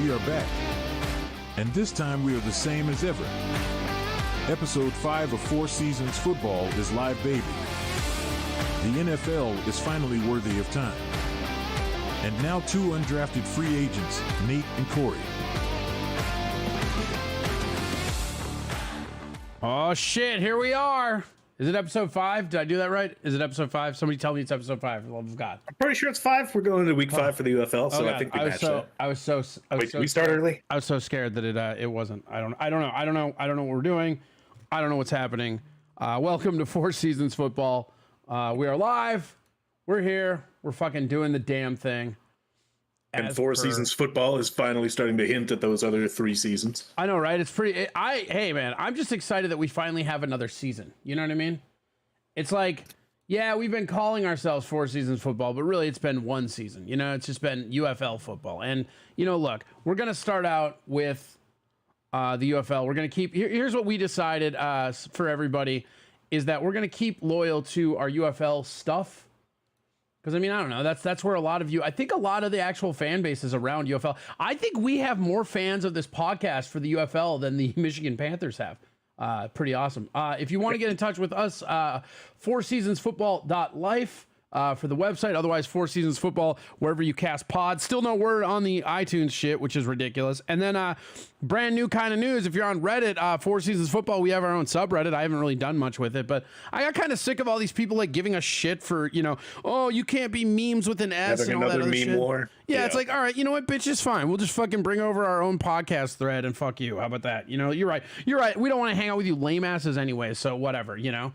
we are back. And this time we are the same as ever. Episode 5 of 4 Seasons Football is live, baby. The NFL is finally worthy of time. And now 2 undrafted free agents, Nate and Corey. Oh shit, here we are. Is it episode 5? Did I do that right? Is it episode 5? Somebody tell me it's episode 5, for the love of God. I'm pretty sure it's 5. We're going into week 5 for the UFL, so I think we matched it. Wait, we start early? I was so scared that it wasn't. I don't know what we're doing. I don't know what's happening. Welcome to 4 Seasons Football. We are live. We're here. We're fucking doing the damn thing. And 4 Seasons Football is finally starting to hint at those other 3 seasons. I know, right? It's pretty. Hey, man, I'm just excited that we finally have another season. You know what I mean? It's like, yeah, we've been calling ourselves 4 Seasons Football, but really it's been 1 season. You know, it's just been UFL football. And, you know, look, we're going to start out with the UFL. We're going to keep. Here's what we decided for everybody is that we're going to keep loyal to our UFL stuff. Because, I mean, I don't know. That's where a lot of you, I think a lot of the actual fan base is around UFL. I think we have more fans of this podcast for the UFL than the Michigan Panthers have. Pretty awesome. If you want to get in touch with us, 4seasonsfootball.life for the website. Otherwise, 4 Seasons Football, wherever you cast pods. Still no word on the iTunes shit, which is ridiculous. And then brand new kind of news. If you're on Reddit, 4 Seasons Football, we have our own subreddit. I haven't really done much with it, but I got kind of sick of all these people like giving us shit for, you know, oh, you can't be memes with an S and all that other shit. War. Yeah, it's like, all right, you know what, bitch, it's fine. We'll just fucking bring over our own podcast thread and fuck you. How about that? You know, you're right. We don't want to hang out with you lame asses anyway, so whatever, you know.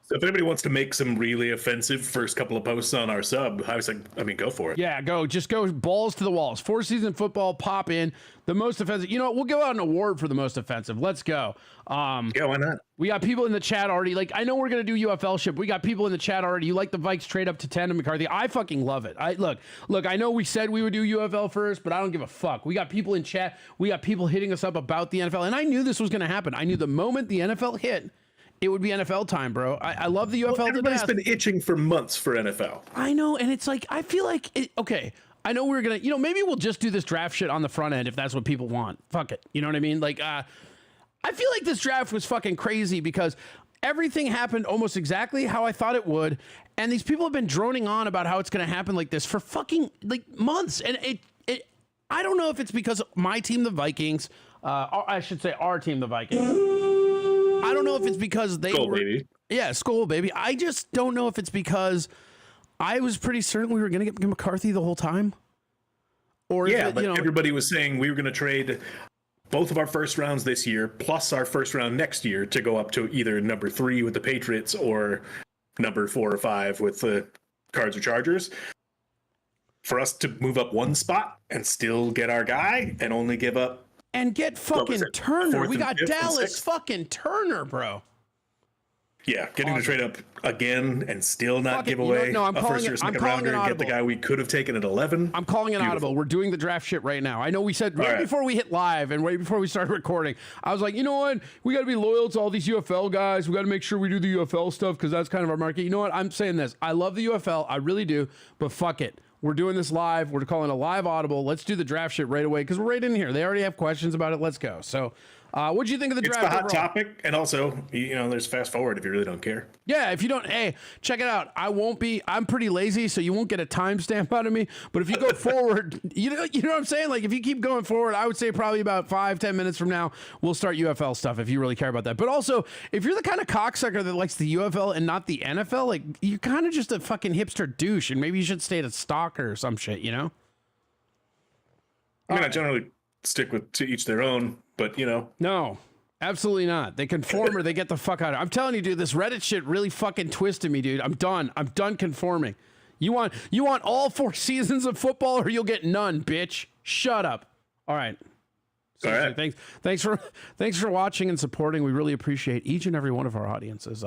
So if anybody wants to make some really offensive first couple of posts on our sub, go for it. Yeah, just go balls to the walls. 4 Season Football, pop in. The most offensive. You know what? We'll give out an award for the most offensive. Let's go. Yeah, why not? We got people in the chat already. Like, I know we're going to do UFL shit. We got people in the chat already. You like the Vikes trade up to 10 to McCarthy. I fucking love it. Look, I know we said we would do UFL first, but I don't give a fuck. We got people in chat. We got people hitting us up about the NFL. And I knew this was going to happen. I knew the moment the NFL hit, it would be NFL time, bro. I love the UFL. Well, everybody's been itching for months for NFL. I know, and it's like, I feel like, okay, I know we're going to, you know, maybe we'll just do this draft shit on the front end if that's what people want. Fuck it. You know what I mean? Like, I feel like this draft was fucking crazy because everything happened almost exactly how I thought it would, and these people have been droning on about how it's going to happen like this for fucking, like, months, and I don't know if it's because my team, the Vikings, I should say our team, the Vikings, I don't know if it's because they Skull baby. Yeah, Skull baby. I just don't know if it's because I was pretty certain we were going to get McCarthy the whole time. Or yeah, it, but you know, everybody was saying we were going to trade both of our first rounds this year plus our first round next year to go up to either number 3 with the Patriots or number 4 or 5 with the Cards or Chargers. For us to move up 1 spot and still get our guy and only give up. And get fucking Turner. We got Dallas fucking Turner, bro. Yeah, getting to trade up again and still not give away I'm a first or second rounder and get the guy we could have taken at 11. I'm calling it audible. We're doing the draft shit right now. I know we said right before we hit live and right before we started recording, I was like, you know what? We got to be loyal to all these UFL guys. We got to make sure we do the UFL stuff because that's kind of our market. You know what? I'm saying this. I love the UFL. I really do. But fuck it. We're doing this live. We're calling a live audible. Let's do the draft shit right away because we're right in here. They already have questions about it. Let's go. So, what'd you think of the draft? It's the hot topic, and also, you know, there's fast forward if you really don't care. Yeah, if you don't, hey, check it out. I'm pretty lazy, so you won't get a timestamp out of me. But if you go forward, you know what I'm saying? Like, if you keep going forward, I would say probably about 5-10 minutes from now, we'll start UFL stuff if you really care about that. But also, if you're the kind of cocksucker that likes the UFL and not the NFL, like, you're kind of just a fucking hipster douche, and maybe you should stay at a stalker or some shit, you know? I mean, I generally stick to each their own, but, you know. No. Absolutely not. They conform or they get the fuck out of it. I'm telling you, dude, this Reddit shit really fucking twisted me, dude. I'm done. I'm done conforming. You want all 4 seasons of football or you'll get none, bitch. Shut up. All right. Seriously, thanks for watching and supporting. We really appreciate each and every one of our audiences.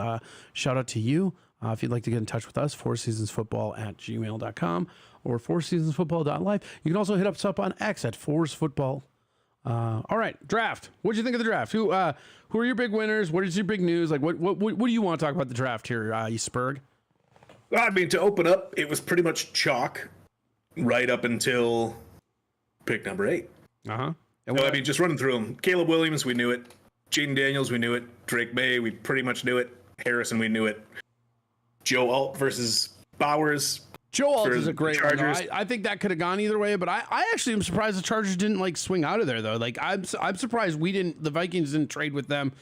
Shout out to you. If you'd like to get in touch with us, 4seasonsfootball@gmail.com or 4seasonsfootball.live. You can also hit us up on X at 4sfootball. All right, draft. What'd you think of the draft? Who are your big winners? What is your big news? Like, what do you want to talk about the draft here, you Spurg? Well, I mean, to open up, it was pretty much chalk right up until pick number 8. And No, I mean, just running through them. Caleb Williams, we knew it. Jaden Daniels, we knew it. Drake May, we pretty much knew it. Harrison, we knew it. Joe Alt versus Bowers. Joe Alt for is a great one. Chargers. I think that could have gone either way, but I actually am surprised the Chargers didn't like swing out of there though. Like I'm surprised the Vikings didn't trade with them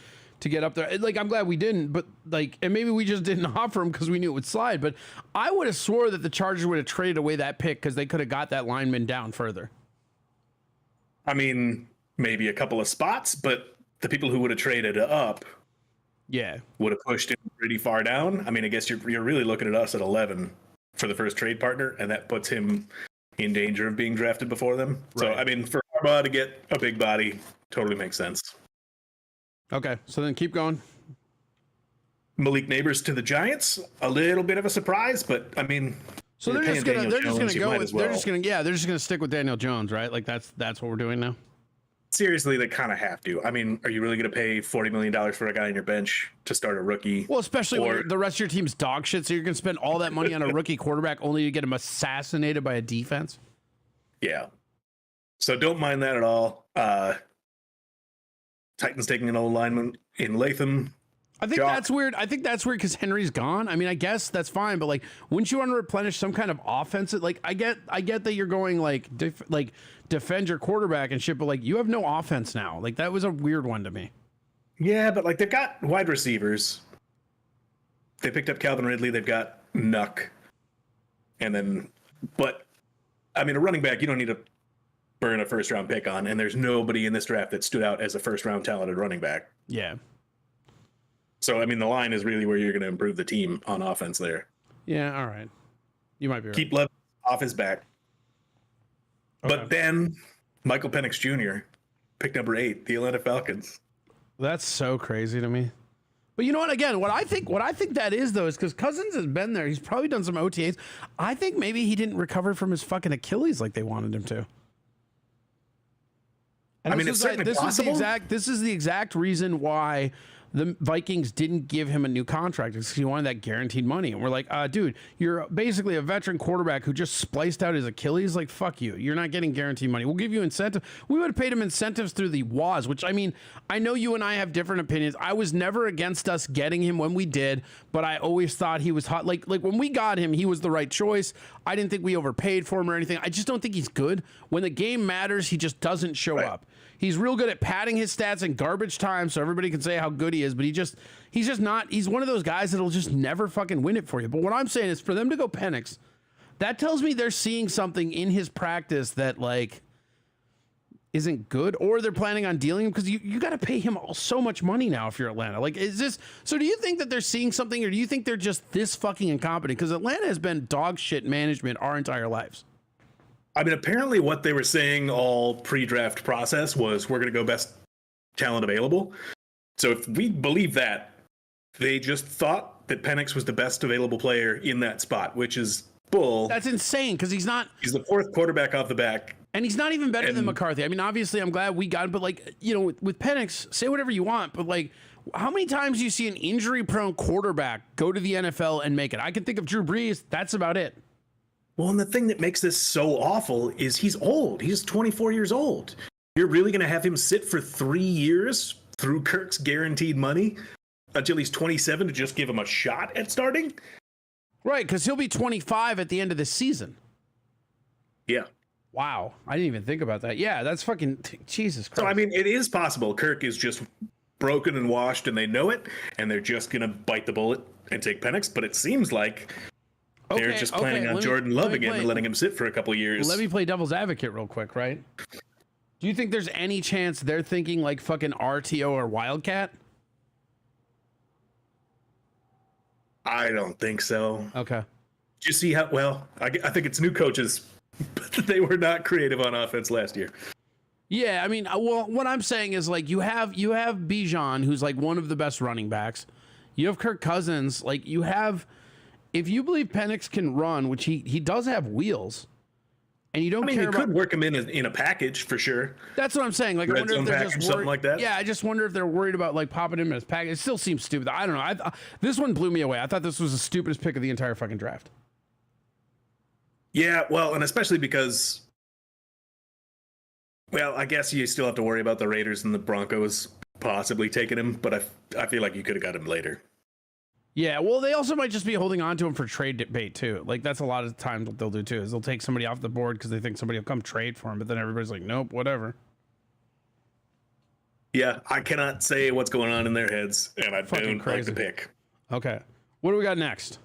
to get up there. Like I'm glad we didn't, but like, and maybe we just didn't offer them because we knew it would slide. But I would have swore that the Chargers would have traded away that pick because they could have got that lineman down further. I mean, maybe a couple of spots, but the people who would have traded up would have pushed him pretty far down. I mean, I guess you're really looking at us at 11 for the first trade partner, and that puts him in danger of being drafted before them. So, Right. I mean, for Harbaugh to get a big body totally makes sense. Okay, so then keep going. Malik Neighbors to the Giants, a little bit of a surprise, but I mean, So you're they're just paying gonna Daniel Jones, you go might with as well. they're just gonna stick with Daniel Jones, right? Like that's what we're doing now. Seriously, they kind of have to. I mean, are you really going to pay $40 million for a guy on your bench to start a rookie? Well, especially Or- when the rest of your team's dog shit, so you're gonna spend all that money on a rookie quarterback only to get him assassinated by a defense. Yeah. So don't mind that at all. Titans taking an old lineman in Latham. I think Jock. that's weird. I think that's weird because Henry's gone. I mean, I guess that's fine, but like, wouldn't you want to replenish some kind of offensive? Like, I get that you're going like defend your quarterback and shit, but like, you have no offense now. Like, that was a weird one to me. Yeah, but like they've got wide receivers. They picked up Calvin Ridley. They've got Nuck. And then, but I mean, a running back, you don't need to burn a first round pick on. And there's nobody in this draft that stood out as a first round talented running back. Yeah. So, I mean, the line is really where you're going to improve the team on offense there. Yeah. All right. You might be right. Keep Lev off his back. Okay. But then Michael Penix Jr. pick number 8, the Atlanta Falcons. That's so crazy to me. But you know what? Again, what I think that is though is because Cousins has been there. He's probably done some OTAs. I think maybe he didn't recover from his fucking Achilles like they wanted him to. And I mean, it's certainly possible. This is the exact reason why the Vikings didn't give him a new contract because he wanted that guaranteed money. And we're like, dude, you're basically a veteran quarterback who just spliced out his Achilles. Like, fuck you. You're not getting guaranteed money. We'll give you incentive. We would have paid him incentives through the WAS, which I mean, I know you and I have different opinions. I was never against us getting him when we did, but I always thought he was hot. Like when we got him, he was the right choice. I didn't think we overpaid for him or anything. I just don't think he's good. When the game matters, he just doesn't show up. He's real good at padding his stats in garbage time so everybody can say how good he is, but he's just not. He's one of those guys that'll just never fucking win it for you. But what I'm saying is for them to go Penix, that tells me they're seeing something in his practice that like isn't good, or they're planning on dealing him because you got to pay him so much money now if you're Atlanta. Like, is this so? Do you think that they're seeing something, or do you think they're just this fucking incompetent? Because Atlanta has been dog shit management our entire lives. I mean, apparently what they were saying all pre-draft process was we're going to go best talent available. So if we believe that, they just thought that Penix was the best available player in that spot, which is bull. That's insane because he's not. He's the fourth quarterback off the back. And he's not even better than McCarthy. I mean, obviously, I'm glad we got him, but like, you know, with Penix, say whatever you want, but like, how many times do you see an injury-prone quarterback go to the NFL and make it? I can think of Drew Brees. That's about it. Well, and the thing that makes this so awful is he's old. He's 24 years old. You're really going to have him sit for 3 years through Kirk's guaranteed money until he's 27 to just give him a shot at starting? Right, because he'll be 25 at the end of the season. Yeah. Wow. I didn't even think about that. Yeah, that's fucking Jesus Christ. So, I mean, it is possible Kirk is just broken and washed and they know it, and they're just going to bite the bullet and take Penix. But it seems like they're just planning on Jordan Love again and letting him sit for a couple of years. Let me play devil's advocate real quick, right? Do you think there's any chance they're thinking like fucking RTO or Wildcat? I don't think so. Okay. Did you see how, well, I think it's new coaches, but they were not creative on offense last year. Yeah, I mean, well, what I'm saying is like you have Bijan, who's like one of the best running backs. You have Kirk Cousins. Like you have, if you believe Penix can run, which he does have wheels, and you don't care about, could work him in a package for sure. That's what I'm saying. Like I Red wonder if zone they're package, just something worried, like that. Yeah, I just wonder if they're worried about like popping him in his package. It still seems stupid. I don't know. This one blew me away. I thought this was the stupidest pick of the entire fucking draft. Yeah, well, and especially because Well, I guess you still have to worry about the Raiders and the Broncos possibly taking him, but I feel like you could have got him later. Yeah, well, they also might just be holding on to him for trade bait too. Like that's a lot of times what they'll do too is they'll take somebody off the board because they think somebody will come trade for him, but then everybody's like, nope, whatever. Yeah, I cannot say what's going on in their heads, and I Fucking don't crazy. like the pick. Okay, what do we got next?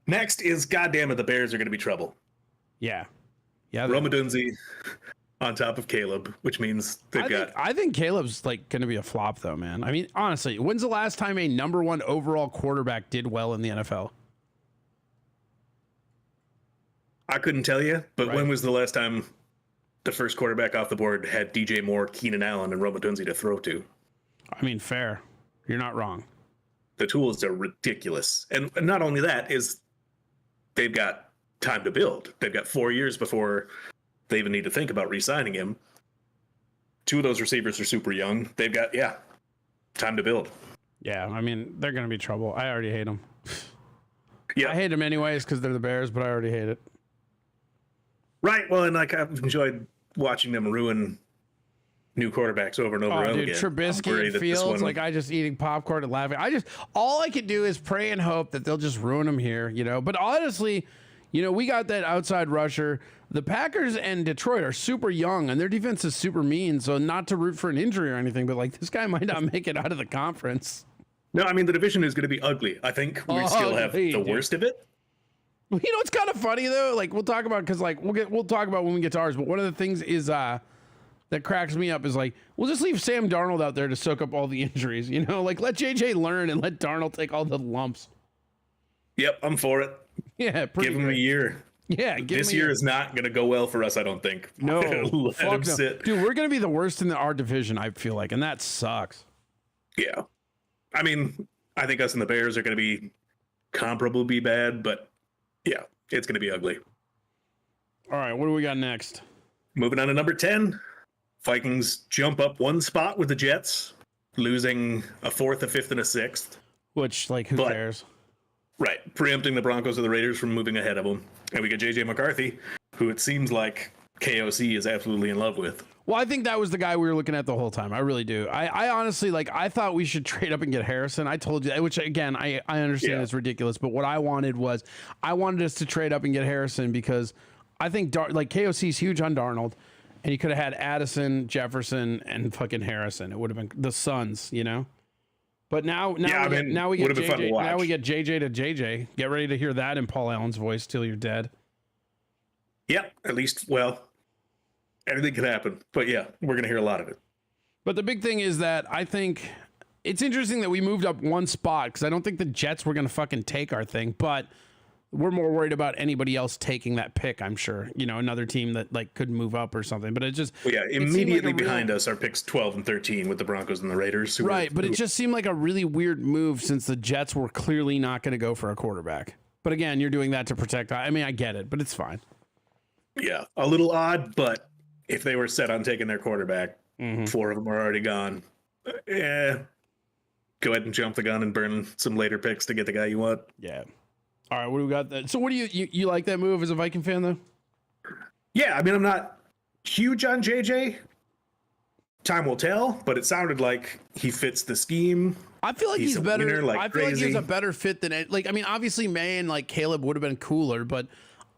Next is, goddamn it, the Bears are going to be trouble. Yeah, yeah. Rome Odunze on top of Caleb, which means I think Caleb's like going to be a flop though, man. I mean, honestly, when's the last time a number 1 overall quarterback did well in the NFL? I couldn't tell you, but Right. when was the last time the first quarterback off the board had DJ Moore, Keenan Allen, and Rome Odunze to throw to? I mean, fair. You're not wrong. The tools are ridiculous. And not only that, is they've got time to build. They've got 4 years before they even need to think about re-signing him. 2 of those receivers are super young. They've got, time to build. Yeah, I mean, they're going to be trouble. I already hate them. Yeah, I hate them anyways because they're the Bears, but I already hate it. right. Well, and like I've enjoyed watching them ruin new quarterbacks over and over Oh, again. dude, I'm worried Trubisky that this Fields, one- like I just eating popcorn and laughing. All I could do is pray and hope that they'll just ruin them here, you know. But honestly, you know, we got that outside rusher. The Packers and Detroit are super young, and their defense is super mean. So not to root for an injury or anything, but like this guy might not make it out of the conference. No, I mean the division is going to be ugly. I think we still have Ugly, the dude. worst of it. You know what's kind of funny though? Like we'll talk about because like we'll talk about when we get to ours. But one of the things is that cracks me up is like we'll just leave Sam Darnold out there to soak up all the injuries. You know, like let JJ learn and let Darnold take all the lumps. Yep, I'm for it. Yeah, pretty Give him a great. year. Yeah, give This me year a- is not going to go well for us, I don't think. no. Let Fuck him no. sit. Dude, we're gonna be the worst in our division. I feel like, and that sucks. Yeah. I mean, I think us and the Bears are going to be comparably bad, but yeah, it's going to be ugly. All right, what do we got next? Moving on to number 10. Vikings jump up 1 spot with the Jets, losing a 4th, a 5th, and a 6th. Which, like, who But- cares? Right. Preempting the Broncos or the Raiders from moving ahead of them. And we get JJ McCarthy, who it seems like KOC is absolutely in love with. Well, I think that was the guy we were looking at the whole time. I really do. I honestly, like, I thought we should trade up and get Harrison. I told you, which again, I understand Yeah. it's ridiculous, but what I wanted us to trade up and get Harrison because I think, like, KOC's huge on Darnold, and he could have had Addison, Jefferson, and fucking Harrison. It would have been the Suns, you know? But now we get would've been fun to JJ. Now watch. we get JJ to JJ. Get ready to hear that in Paul Allen's voice till you're dead. Yep. At least, well, everything could happen. But yeah, we're going to hear a lot of it. But the big thing is that I think it's interesting that we moved up 1 spot because I don't think the Jets were going to fucking take our thing, but we're more worried about anybody else taking that pick, I'm sure. You know, another team that like could move up or something. But it just Well, yeah, it seemed like immediately a real- behind us are picks 12 and 13 with the Broncos and the Raiders. Right, but it just seemed like a really weird move since the Jets were clearly not going to go for a quarterback. But again, you're doing that to protect. I mean, I get it, but it's fine. Yeah, a little odd, but if they were set on taking their quarterback, Mhm. 4 of them are already gone. Yeah, go ahead and jump the gun and burn some later picks to get the guy you want. Yeah. All right, what do we got? So what do you like that move as a Viking fan though? Yeah, I mean, I'm not huge on JJ. Time will tell, but it sounded like he fits the scheme. I feel like He's he's a better. winner like I feel like he's crazy. a better fit than like. I mean, obviously May and like Caleb would have been cooler, but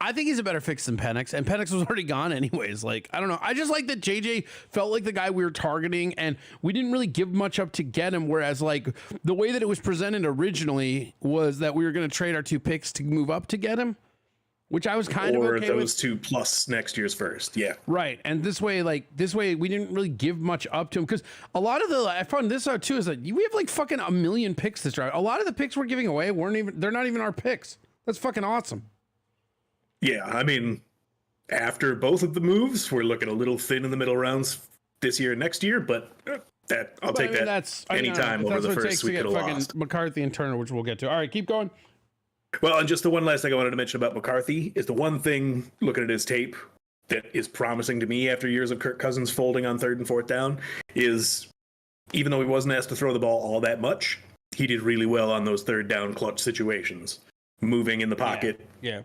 I think he's a better fix than Penix, and Penix was already gone anyways. Like, I don't know. I just like that JJ felt like the guy we were targeting, and we didn't really give much up to get him. Whereas, like, the way that it was presented originally was that we were going to trade our 2 picks to move up to get him, which I was kind Or of okay those with. 2 plus next year's first. Yeah. Right. And this way, we didn't really give much up to him because a lot of I found this out too, is that we have like fucking a million picks this draft. A lot of the picks we're giving away they're not even our picks. That's fucking awesome. Yeah, I mean, after both of the moves, we're looking a little thin in the middle rounds this year and next year, but I'll take that anytime over the first we could have lost. McCarthy and Turner, which we'll get to. All right, keep going. Well, and just the one last thing I wanted to mention about McCarthy is the one thing looking at his tape that is promising to me after years of Kirk Cousins folding on 3rd and 4th down is even though he wasn't asked to throw the ball all that much, he did really well on those 3rd down clutch situations, moving in the pocket. Yeah.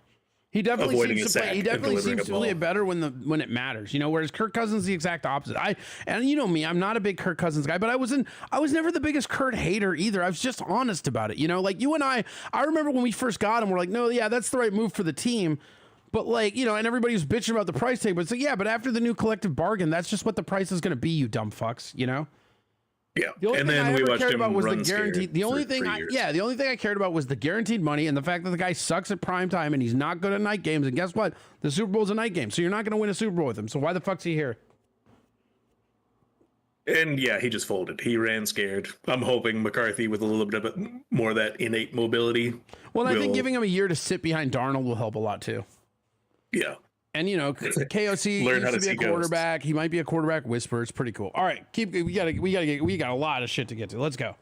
He definitely avoiding seems a to play. sack He and definitely delivering seems a to play ball. better when it matters. Whereas Kirk Cousins is the exact opposite. And you know me, I'm not a big Kirk Cousins guy, but I was never the biggest Kurt hater either. I was just honest about it. Like you and I remember when we first got him, we're like, no, yeah, that's the right move for the team. But and everybody was bitching about the price tag. But it's like, yeah, but after the new collective bargain, that's just what the price is going to be, you dumb fucks. Yeah, The only and thing then I we ever watched cared him about was the run guaranteed. scared The only for thing, 3 years. the only thing I cared about was the guaranteed money and the fact that the guy sucks at prime time and he's not good at night games. And guess what? The Super Bowl's a night game, so you're not going to win a Super Bowl with him. So why the fuck's he here? And yeah, he just folded. He ran scared. I'm hoping McCarthy, with a little bit of more of that innate mobility. Well, I think giving him a year to sit behind Darnold will help a lot too. Yeah. And KOC Learn how used to to be see a quarterback. He might be a quarterback whisperer. It's pretty cool. All right, we got a lot of shit to get to. Let's go.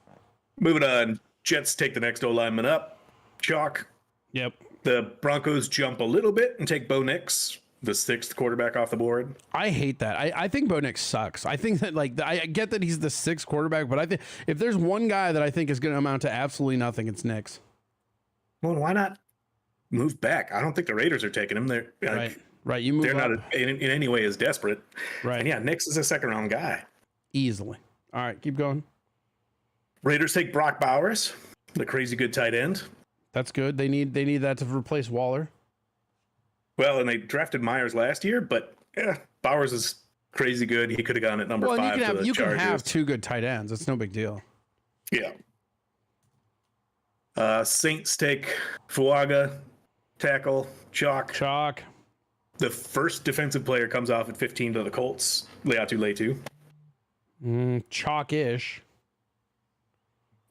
Moving on. Jets take the next O lineman up. Chalk. Yep. The Broncos jump a little bit and take Bo Nix, the 6th quarterback, off the board. I hate that. I think Bo Nix sucks. I think that I get that he's the 6th quarterback, but I think if there's one guy that I think is going to amount to absolutely nothing, it's Nix. Well, why not move back? I don't think the Raiders are taking him. They're Right. You move they're up. not in any way as desperate. Right. And yeah, Nix is a 2nd-round guy. Easily. All right, keep going. Raiders take Brock Bowers, the crazy good tight end. That's good. They need that to replace Waller. Well, and they drafted Myers last year, but Bowers is crazy good. He could have gone at number 5 to the you Chargers. can have 2 good tight ends. It's no big deal. Yeah. Saints take Fuaga, tackle, Chalk. The first defensive player comes off at 15 to the Colts, Leatu Leatu. Chalk-ish.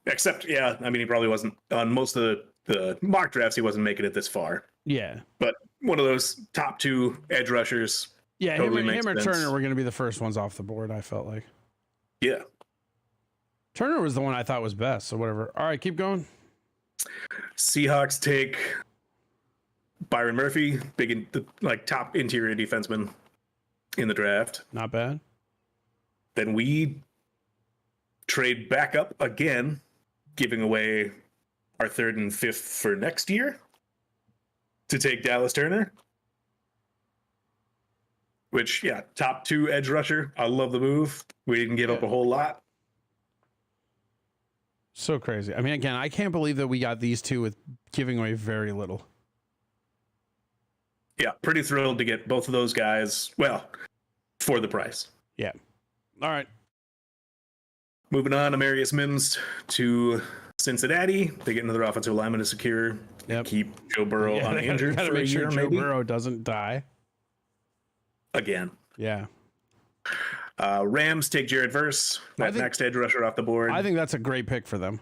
Except, yeah, I mean, he probably wasn't on most of the mock drafts. He wasn't making it this far. Yeah. But one of those top 2 edge rushers. Yeah, totally him makes or sense. Turner were going to be the first ones off the board, I felt like. Yeah. Turner was the one I thought was best, so whatever. All right, keep going. Seahawks take Byron Murphy, top interior defenseman in the draft. Not bad. Then we trade back up again, giving away our 3rd and 5th for next year to take Dallas Turner. Which, yeah, top 2 edge rusher. I love the move. We didn't give up a whole lot. So crazy. I mean, again, I can't believe that we got these 2 with giving away very little. Yeah, pretty thrilled to get both of those guys, well, for the price. Yeah. All right. Moving on, Amarius Mims to Cincinnati. They get another offensive lineman to secure. Yep. Keep Joe Burrow uninjured Gotta for a make sure year, Joe maybe. Burrow doesn't die. Again. Yeah. Rams take Jared Verse, that next edge rusher off the board. I think that's a great pick for them.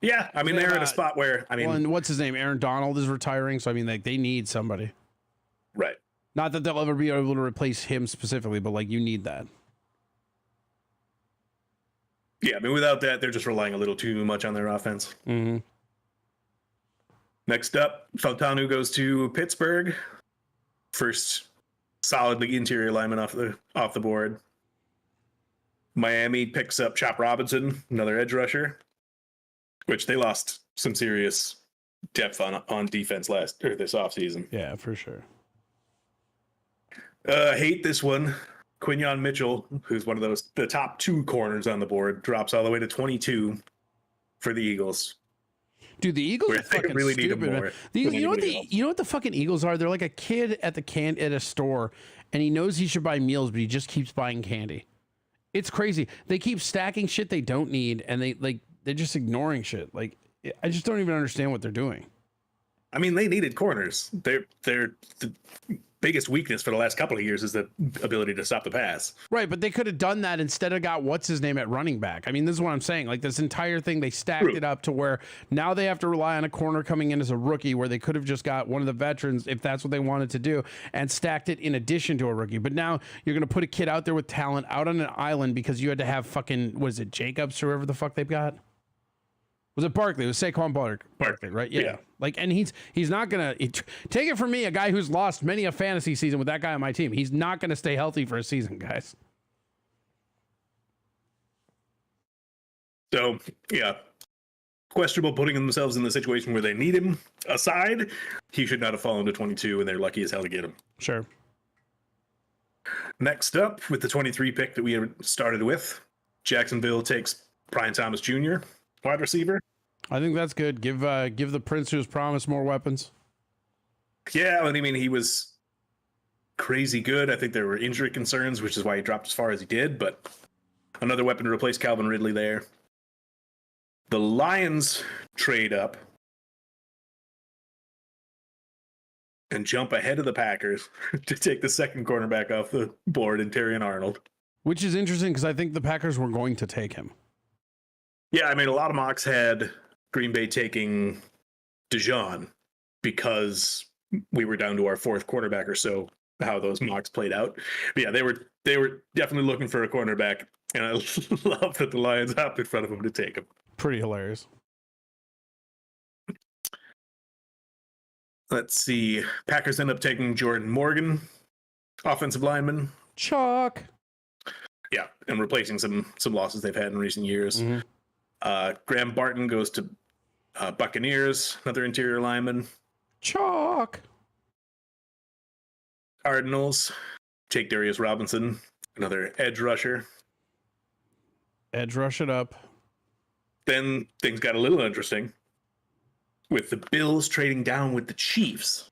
Yeah, I mean, they're at a spot where, Well, and what's his name? Aaron Donald is retiring, so I mean, they need somebody. right. Not that they'll ever be able to replace him specifically, but you need that. Yeah, I mean, without that, they're just relying a little too much on their offense. Mm-hmm. Next up, Faltanu goes to Pittsburgh. First solidly interior lineman off the board. Miami picks up Chop Robinson, another edge rusher, which they lost some serious depth on defense this offseason. Yeah, for sure. Hate this one. Quinyon Mitchell, who's one of the top 2 corners on the board, drops all the way to 22 for the Eagles. Dude, the Eagles Where are they fucking really need stupid. him Man. more You than know what anybody else. you know what the fucking Eagles are? They're like a kid at at a store, and he knows he should buy meals, but he just keeps buying candy. It's crazy. They keep stacking shit they don't need, and they're just ignoring shit. I just don't even understand what they're doing. I mean, they needed corners. They're the biggest weakness for the last couple of years is the ability to stop the pass. Right, but they could have done that instead of got what's his name at running back. I mean, this is what I'm saying. This entire thing, they stacked True. it up to where now they have to rely on a corner coming in as a rookie, where they could have just got one of the veterans if that's what they wanted to do, and stacked it in addition to a rookie. But now you're going to put a kid out there with talent out on an island because you had to have fucking, what is it, Jacobs or whoever the fuck they've got? Was it Barkley? It was Saquon Barkley, right? Yeah. And he's not gonna take it from me, a guy who's lost many a fantasy season with that guy on my team. He's not gonna stay healthy for a season, guys. So yeah, questionable putting themselves in the situation where they need him aside, he should not have fallen to 22, and they're lucky as hell to get him. Sure. Next up, with the 23 pick that we started with, Jacksonville takes Brian Thomas Jr., wide receiver. I think that's good. Give the Prince who's promised more weapons. Yeah, I mean, he was crazy good. I think there were injury concerns, which is why he dropped as far as he did, but another weapon to replace Calvin Ridley there. The Lions trade up and jump ahead of the Packers to take the second cornerback off the board in Terrion Arnold. Which is interesting because I think the Packers were going to take him. Yeah, I mean, a lot of mocks had Green Bay taking Dijon because we were down to our fourth quarterback or so, how those mocks played out. But yeah, they were definitely looking for a cornerback, and I love that the Lions hopped in front of him to take him. Pretty hilarious. Let's see. Packers end up taking Jordan Morgan, offensive lineman. Chalk. Yeah, and replacing some losses they've had in recent years. Mm-hmm. Graham Barton goes to Buccaneers, another interior lineman. Chalk. Cardinals take Darius Robinson, another edge rusher. Edge rush it up. Then things got a little interesting with the Bills trading down with the Chiefs,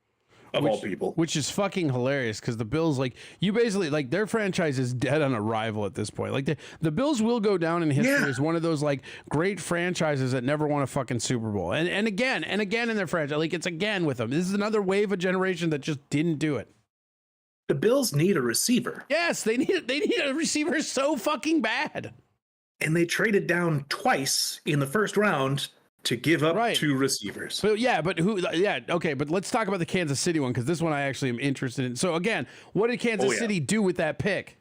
of all people. Which is fucking hilarious because the Bills, like, you basically, like, their franchise is dead on arrival at this point. Like, the Bills will go down in history as one of those, like, great franchises that never won a fucking Super Bowl. And again in their franchise. Like, it's again with them. This is another wave of generation that just didn't do it. The Bills need a receiver. Yes, they need a receiver so fucking bad. And they traded down twice in the first round to give up two receivers. But okay, but let's talk about the Kansas City one because this one I actually am interested in. So again, what did Kansas City do with that pick?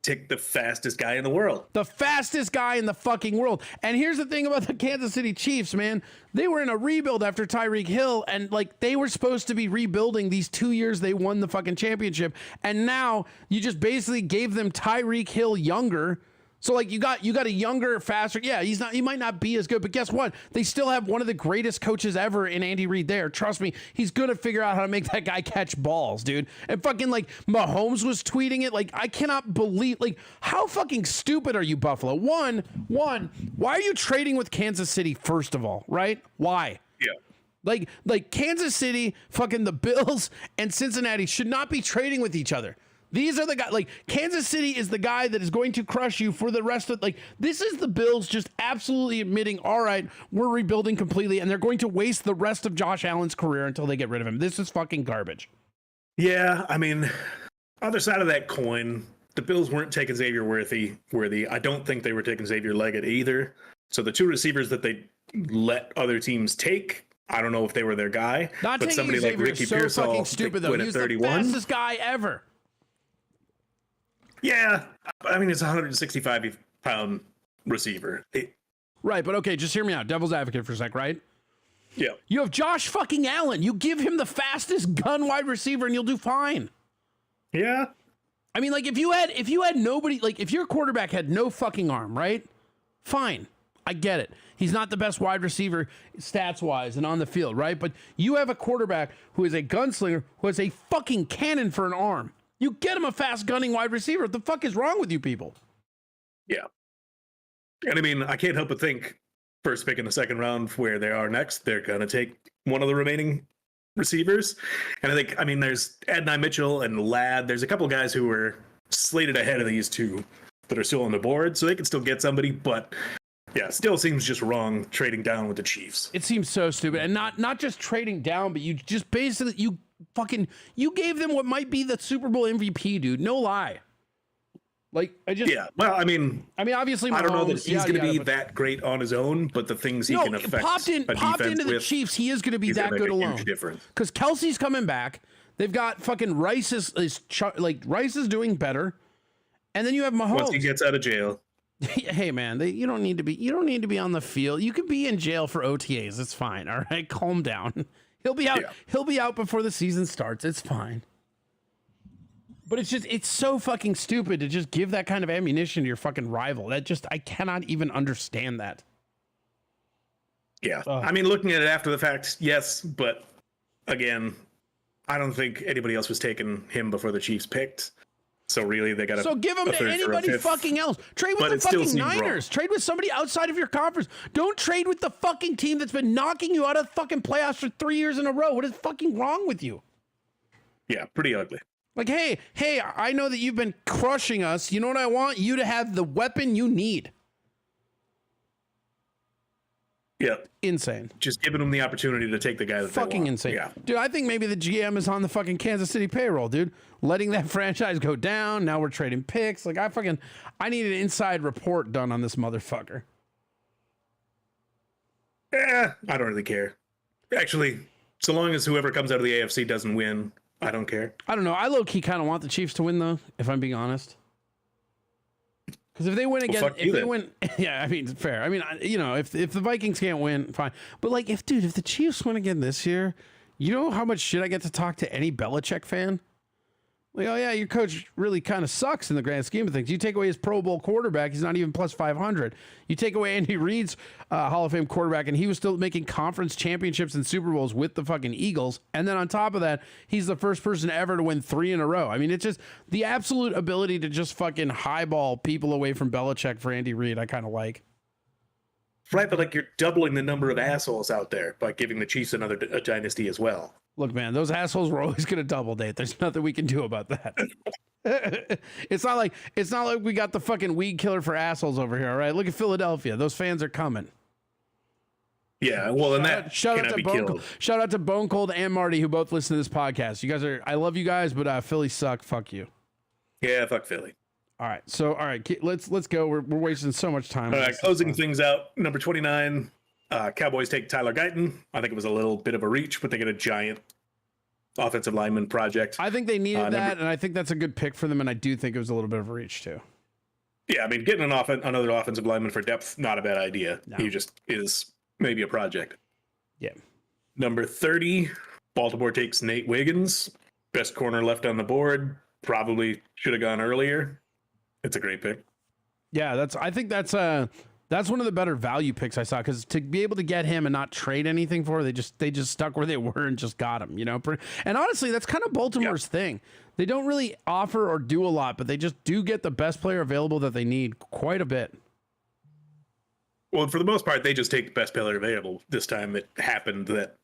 Take the fastest guy in the world. The fastest guy in the fucking world. And here's the thing about the Kansas City Chiefs, man. They were in a rebuild after Tyreek Hill, and like they were supposed to be rebuilding these 2 years they won the fucking championship. And now you just basically gave them Tyreek Hill younger. So like you got a younger, faster. Yeah, he might not be as good, but guess what? They still have one of the greatest coaches ever in Andy Reid there. Trust me, he's gonna figure out how to make that guy catch balls, dude. And fucking like Mahomes was tweeting it. Like I cannot believe, like, how fucking stupid are you, Buffalo? One, why are you trading with Kansas City first of all, right? Why? Yeah. Like Kansas City, fucking the Bills and Cincinnati should not be trading with each other. These are the guys, like Kansas City is the guy that is going to crush you for the rest of, like, this is the Bills just absolutely admitting, all right, we're rebuilding completely, and they're going to waste the rest of Josh Allen's career until they get rid of him. This is fucking garbage. Yeah, I mean, other side of that coin, the Bills weren't taking Xavier Worthy. I don't think they were taking Xavier Leggett either. So the two receivers that they let other teams take, I don't know if they were their guy. Not but taking somebody Xavier like Ricky is so Pearsall fucking stupid, though. went He was at 31. the fastest guy ever. Yeah, I mean, it's a 165-pound receiver. Right, but okay, just hear me out. Devil's advocate for a sec, right? Yeah. You have Josh fucking Allen. You give him the fastest gun wide receiver and you'll do fine. Yeah. I mean, like, if you had nobody, like, if your quarterback had no fucking arm, right? Fine. I get it. He's not the best wide receiver stats-wise and on the field, right? But you have a quarterback who is a gunslinger who has a fucking cannon for an arm. You get him a fast gunning wide receiver. What the fuck is wrong with you people? Yeah. And I mean, I can't help but think first pick in the second round where they are next, they're going to take one of the remaining receivers. And I think, I mean, there's Adonai Mitchell and Ladd. There's a couple guys who were slated ahead of these two that are still on the board, so they can still get somebody. But yeah, still seems just wrong trading down with the Chiefs. It seems so stupid. And not just trading down, but you just basically, you gave them what might be the Super Bowl MVP, dude. No lie. Like, Well, I mean, obviously, Mahomes, I don't know that he's going to be that great on his own, but the things he can affect popped into the Chiefs, he is going to be that good alone. Because Kelsey's coming back. They've got fucking Rice Rice is doing better, and then you have Mahomes. Once he gets out of jail. Hey man, you don't need to be on the field. You can be in jail for OTAs. It's fine. All right, calm down. He'll be out. Yeah. He'll be out before the season starts. It's fine. But it's so fucking stupid to just give that kind of ammunition to your fucking rival. I cannot even understand that. Yeah. I mean, looking at it after the fact, yes, but again, I don't think anybody else was taking him before the Chiefs picked. So really, they got So give him to anybody fucking else. Trade with the fucking Niners. Trade with somebody outside of your conference. Don't trade with the fucking team that's been knocking you out of fucking playoffs for 3 years in a row. What is fucking wrong with you? Yeah, pretty ugly. Like, hey, I know that you've been crushing us. You know what I want? You to have the weapon you need. Yeah. Insane. Just giving them the opportunity to take the guy that fucking they want. insane. Yeah. Dude, I think maybe the GM is on the fucking Kansas City payroll, dude. Letting that franchise go down. Now we're trading picks. Like, I need an inside report done on this motherfucker. I don't really care. Actually, so long as whoever comes out of the AFC doesn't win, I don't care. I don't know. I low-key kind of want the Chiefs to win, though, if I'm being honest. Because if they win again, yeah, I mean, fair. I mean, you know, if the Vikings can't win, fine. But like, if the Chiefs win again this year, you know how much shit I get to talk to any Belichick fan? Like, oh yeah, your coach really kind of sucks in the grand scheme of things. You take away his Pro Bowl quarterback, he's not even plus 500. You take away Andy Reid's Hall of Fame quarterback, and he was still making conference championships and Super Bowls with the fucking Eagles. And then on top of that, he's the first person ever to win 3 in a row. I mean, it's just the absolute ability to just fucking highball people away from Belichick for Andy Reid. I kind of like. Right, but like you're doubling the number of assholes out there by giving the Chiefs a dynasty as well. Look, man, those assholes were always going to double date. There's nothing we can do about that. It's not like we got the fucking weed killer for assholes over here. All right, look at Philadelphia. Those fans are coming. Yeah, well, and that cannot be killed. Shout out to Bone Cold and Marty, who both listen to this podcast. You guys I love you guys, but Philly suck. Fuck you. Yeah, fuck Philly. All right, let's go. We're wasting so much time. All right, closing things out. Number 29. Cowboys take Tyler Guyton. I think it was a little bit of a reach, but they get a giant offensive lineman project. I think they needed that, and I think that's a good pick for them, and I do think it was a little bit of a reach, too. Yeah, I mean, getting another offensive lineman for depth, not a bad idea. No. He just is maybe a project. Yeah. Number 30, Baltimore takes Nate Wiggins. Best corner left on the board. Probably should have gone earlier. It's a great pick. Yeah, I think that's one of the better value picks I saw, because to be able to get him and not trade anything for, they just stuck where they were and just got him, you know. And honestly, that's kind of Baltimore's thing. They don't really offer or do a lot, but they just do get the best player available that they need quite a bit. Well, for the most part, they just take the best player available. This time it happened that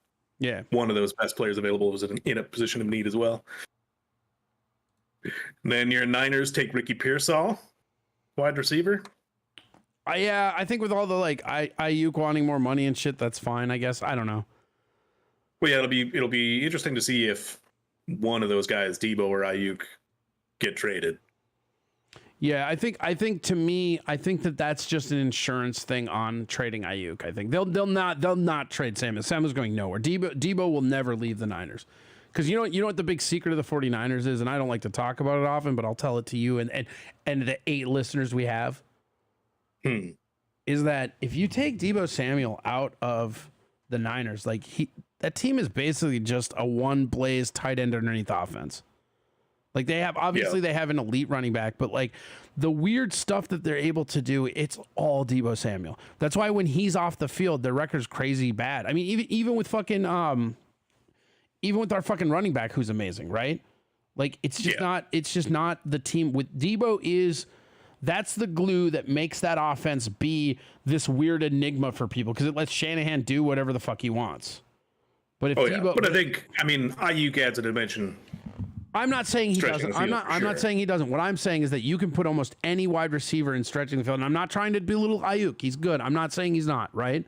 one of those best players available was in a position of need as well. And then your Niners take Ricky Pearsall, wide receiver. I think with all the Ayuk wanting more money and shit, that's fine, I guess. I don't know. Well, yeah, it'll be interesting to see if one of those guys, Debo or Ayuk, get traded. Yeah, I think to me, I think that's just an insurance thing on trading Ayuk. I think they'll not trade Samuel. Samuel's going nowhere. Debo will never leave the Niners. Because you know what the big secret of the 49ers is, and I don't like to talk about it often, but I'll tell it to you and the 8 listeners we have. Is that if you take Debo Samuel out of the Niners, that team is basically just a one blaze tight end underneath offense. Like they have an elite running back, but like the weird stuff that they're able to do, it's all Debo Samuel. That's why when he's off the field, their record's crazy bad. I mean, even with fucking even with our fucking running back, who's amazing, right? Like it's just not the team with Debo that's the glue that makes that offense be this weird enigma for people, because it lets Shanahan do whatever the fuck he wants. But if but I mean, Ayuk adds a dimension. I'm not saying he doesn't. I'm not saying he doesn't. What I'm saying is that you can put almost any wide receiver in stretching the field. And I'm not trying to belittle Ayuk. He's good. I'm not saying he's not, right?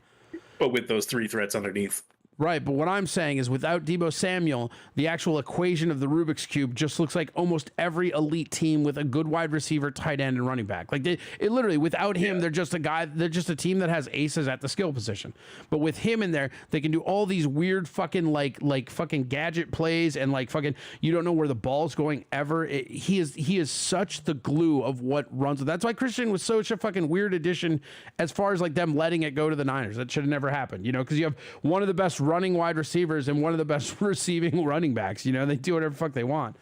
But with those 3 threats underneath. Right, but what I'm saying is without Debo Samuel, the actual equation of the Rubik's Cube just looks like almost every elite team with a good wide receiver, tight end, and running back. Like it literally, without him, they're just a team that has aces at the skill position. But with him in there, they can do all these weird fucking like fucking gadget plays and like fucking you don't know where the ball's going ever. He is such the glue of what runs. That's why Christian was such a fucking weird addition as far as like them letting it go to the Niners. That should have never happened, you know, because you have one of the best running wide receivers and one of the best receiving running backs. You know, they do whatever the fuck they want.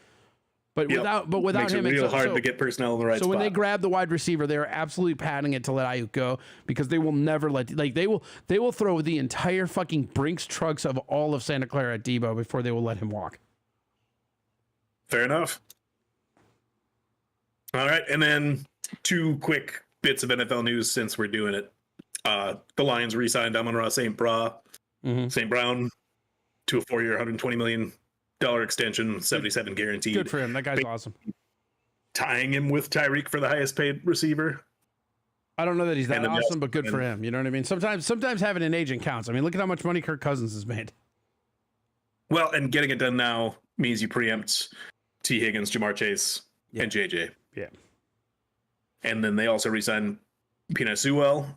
But without Makes him, it real it's hard to get personnel in the right so spot. when they grab the wide receiver, they're absolutely padding it to let Ayuk go because they will never they will throw the entire fucking Brinks trucks of all of Santa Clara at Debo before they will let him walk. Fair enough. All right, and then 2 quick bits of NFL news since we're doing it. The Lions re-signed Amon-Ra St. Brown to a 4-year, $120 million extension, 77 guaranteed. Good for him. That guy's awesome. Tying him with Tyreek for the highest paid receiver. I don't know that he's that And then awesome, but good for him. You know what I mean? Sometimes having an agent counts. I mean, look at how much money Kirk Cousins has made. Well, and getting it done now means you preempt T. Higgins, Jamar Chase, and JJ. Yeah. And then they also re-signed Penei Sewell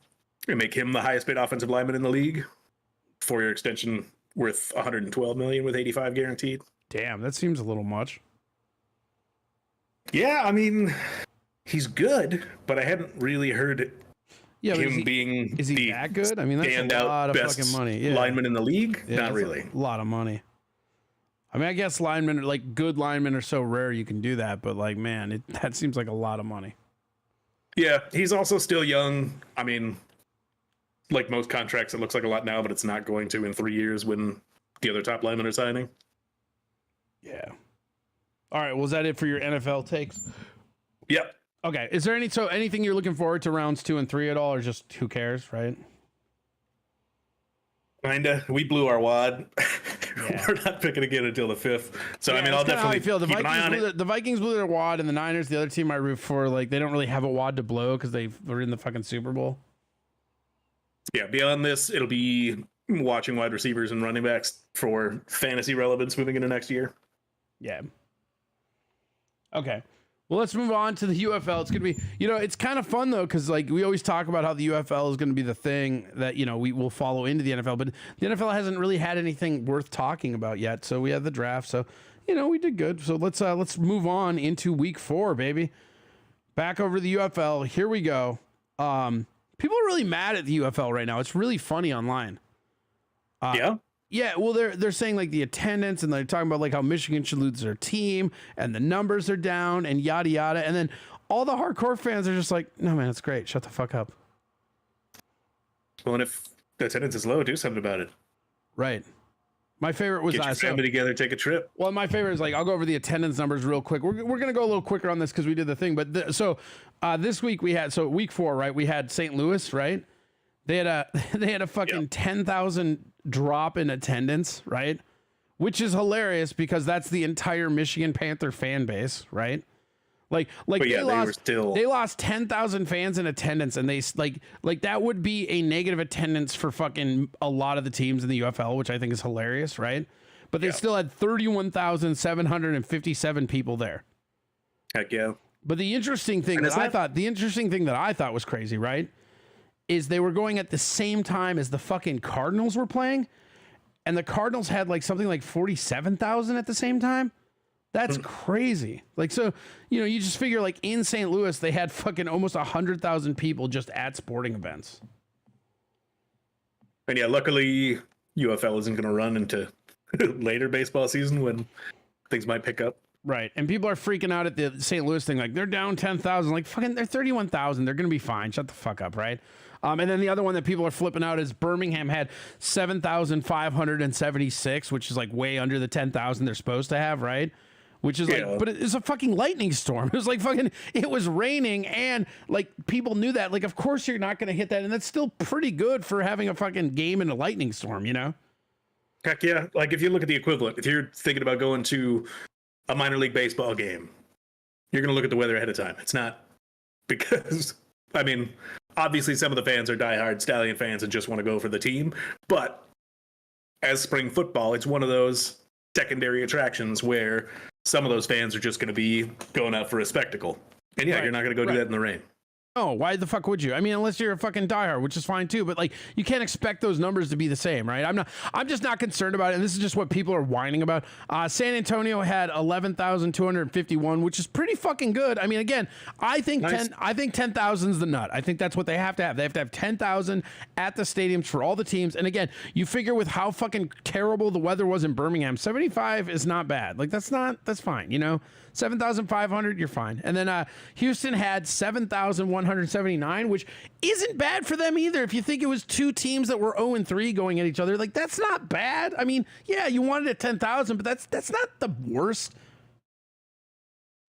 and make him the highest paid offensive lineman in the league. 4-year extension worth $112 million with 85 guaranteed. Damn, that seems a little much. Yeah, I mean, he's good, but I hadn't really heard Yeah, but him being is he the that good? I mean, that's a standout lot of best fucking money. Yeah. lineman in the league. Yeah, Not that's really. a lot of money. I mean, I guess linemen, like good linemen, are so rare you can do that, but like, man, that seems like a lot of money. Yeah, he's also still young. I mean, like most contracts, it looks like a lot now, but it's not going to in 3 years when the other top linemen are signing. Yeah. All right. Well, is that it for your NFL takes? Yep. Okay. Is there anything you're looking forward to rounds 2 and 3 at all, or just who cares, right? Kinda. We blew our wad. Yeah. We're not picking again until the 5th. So Yeah, I mean, that's I'll kinda how I definitely feel. keep an eye on it. The Vikings blew their wad, and the Niners, the other team I root for, like they don't really have a wad to blow because they were in the fucking Super Bowl. Yeah, beyond this, it'll be watching wide receivers and running backs for fantasy relevance moving into next year. Yeah. Okay. Well, let's move on to the UFL. It's going to be, it's kind of fun though, because like we always talk about how the UFL is going to be the thing that, we will follow into the NFL, but the NFL hasn't really had anything worth talking about yet. So we had the draft. So, we did good. So let's move on into week 4, baby. Back over the UFL. Here we go. People are really mad at the UFL right now. It's really funny online. Yeah. Yeah, well, they're saying like the attendance, and they're talking about like how Michigan should lose their team, and the numbers are down, and yada yada, and then all the hardcore fans are just like, "No, man, it's great. Shut the fuck up." Well, and if the attendance is low, do something about it. Right. My favorite was Get your family together, take a trip. well, my favorite is like I'll go over the attendance numbers real quick. We're gonna go a little quicker on this because we did the thing, but this week we had week 4, right? We had St. Louis, right? They had a fucking 10,000 drop in attendance, right? Which is hilarious because that's the entire Michigan Panther fan base, right? Like they lost 10,000 fans in attendance, and they like that would be a negative attendance for fucking a lot of the teams in the UFL, which I think is hilarious, right? But they still had 31,757 people there. Heck yeah. But the interesting thing that I thought was crazy, right? Is they were going at the same time as the fucking Cardinals were playing, and the Cardinals had like something like 47,000 at the same time. That's crazy. Like, so, you just figure like in St. Louis, they had fucking almost 100,000 people just at sporting events. And yeah, luckily UFL isn't going to run into later baseball season when things might pick up. Right. And people are freaking out at the St. Louis thing. Like, they're down 10,000. Like, fucking, they're 31,000. They're going to be fine. Shut the fuck up, right? And then the other one that people are flipping out is Birmingham had 7,576, which is like way under the 10,000 they're supposed to have, right? Which is like, but it's a fucking lightning storm. It was like fucking, it was raining, and like people knew that. Like, of course you're not going to hit that. And that's still pretty good for having a fucking game in a lightning storm, Heck yeah. Like, if you look at the equivalent, if you're thinking about going to a minor league baseball game, you're going to look at the weather ahead of time. It's not because, I mean, obviously some of the fans are diehard Stallion fans and just want to go for the team. But as spring football, it's one of those secondary attractions where some of those fans are just going to be going out for a spectacle. And yeah, you're not going to go do that in the rain. No, why the fuck would you? I mean, unless you're a fucking diehard, which is fine too. But like, you can't expect those numbers to be the same, right? I'm just not concerned about it. And this is just what people are whining about. San Antonio had 11,251, which is pretty fucking good. I mean, again, I think Nice. 10,000 is the nut. I think that's what they have to have. They have to have 10,000 at the stadiums for all the teams. And again, you figure with how fucking terrible the weather was in Birmingham, 75 is not bad. Like that's fine. You know, 7,500, you're fine. And then Houston had 7,179, which isn't bad for them either. If you think it was two teams that were 0-3 going at each other, like that's not bad. I mean, yeah, you wanted at 10,000, but that's not the worst.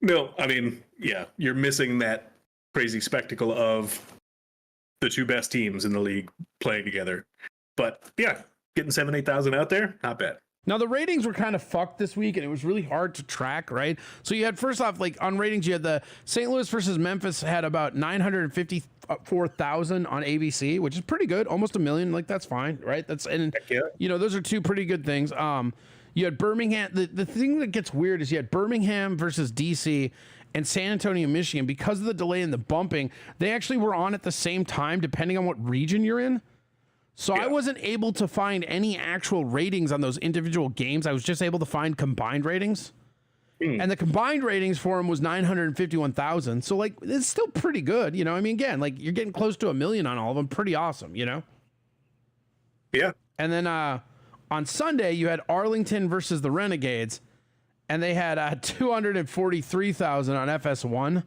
No, I mean, yeah, you're missing that crazy spectacle of the two best teams in the league playing together. But yeah, getting 8,000 out there, not bad. Now, the ratings were kind of fucked this week, and it was really hard to track, right? So you had, first off, like on ratings, you had the St. Louis versus Memphis had about 954,000 on ABC, which is pretty good, almost a million. Like that's fine, right? You know, those are two pretty good things. You had Birmingham. The thing that gets weird is you had Birmingham versus DC and San Antonio, Michigan. Because of the delay in the bumping, they actually were on at the same time, depending on what region you're in. So I wasn't able to find any actual ratings on those individual games. I was just able to find combined ratings. And the combined ratings for them was 951,000. So like, it's still pretty good. You know, I mean, again, like you're getting close to a million on all of them. Pretty awesome, you know? Yeah. And then on Sunday, you had Arlington versus the Renegades. And they had 243,000 on FS1,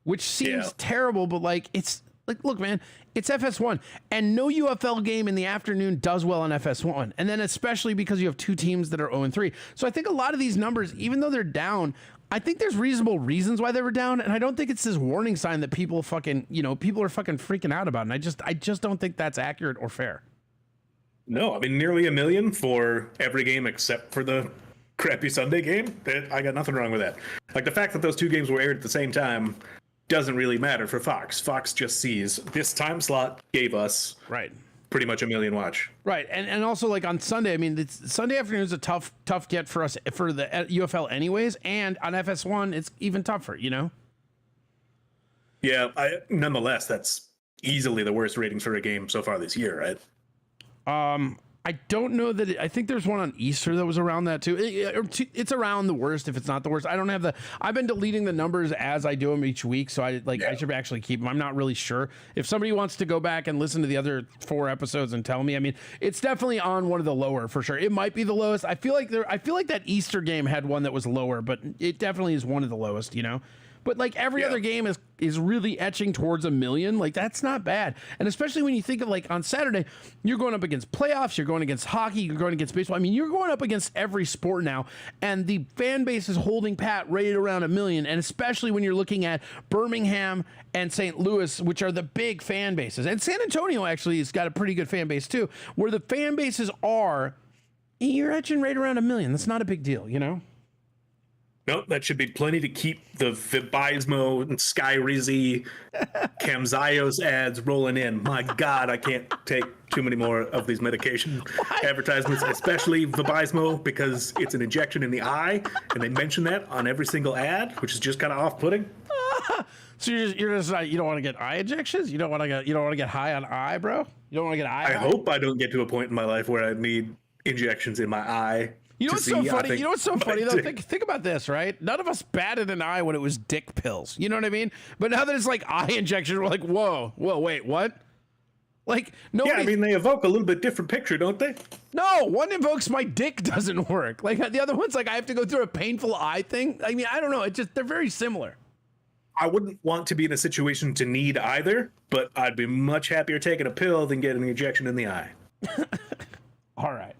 which seems terrible, but like, it's like, look, man, it's FS1, and no UFL game in the afternoon does well on FS1. And then especially because you have two teams that are 0-3. So I think a lot of these numbers, even though they're down, I think there's reasonable reasons why they were down. And I don't think it's this warning sign that people fucking, you know, people are fucking freaking out about. And I just don't think that's accurate or fair. No, I mean, nearly a million for every game except for the crappy Sunday game. I got nothing wrong with that. Like the fact that those two games were aired at the same time doesn't really matter for Fox. Fox just sees this time slot gave us pretty much a million watch. Right. And also like on Sunday, I mean, Sunday afternoon is a tough get for us for the UFL anyways. And on FS1, it's even tougher, you know? Yeah. Nonetheless, that's easily the worst ratings for a game so far this year, right? I don't know that I think there's one on Easter that was around that too. It's around the worst if it's not the worst. I don't have I've been deleting the numbers as I do them each week, so I should actually keep them. I'm not really sure. If somebody wants to go back and listen to the other 4 episodes and tell me, I mean, it's definitely on one of the lower for sure. It might be the lowest. I feel like that Easter game had one that was lower, but it definitely is one of the lowest, you know? But like every other game is really etching towards a million. Like that's not bad. And especially when you think of like on Saturday, you're going up against playoffs, you're going against hockey, you're going against baseball. I mean, you're going up against every sport now. And the fan base is holding pat right around a million. And especially when you're looking at Birmingham and St. Louis, which are the big fan bases. And San Antonio actually has got a pretty good fan base too. Where the fan bases are, you're etching right around a million. That's not a big deal, you know? Nope, that should be plenty to keep the Vibismo and Sky Rizzy, Camzyos ads rolling in. My God, I can't take too many more of these medication advertisements, especially Vibismo, because it's an injection in the eye, and they mention that on every single ad, which is just kind of off-putting. So you're just you don't want to get eye injections? You don't want to get high on eye, bro? You don't want to get eye? I hope I don't get to a point in my life where I need injections in my eye. You know what's so funny? You know what's so funny though? Think about this, right? None of us batted an eye when it was dick pills. You know what I mean? But now that it's like eye injection, we're like, whoa, wait, what? Like nobody. Yeah, I mean they evoke a little bit different picture, don't they? No, one invokes my dick doesn't work. Like the other one's like I have to go through a painful eye thing. I mean, I don't know. It just they're very similar. I wouldn't want to be in a situation to need either, but I'd be much happier taking a pill than getting an injection in the eye. All right.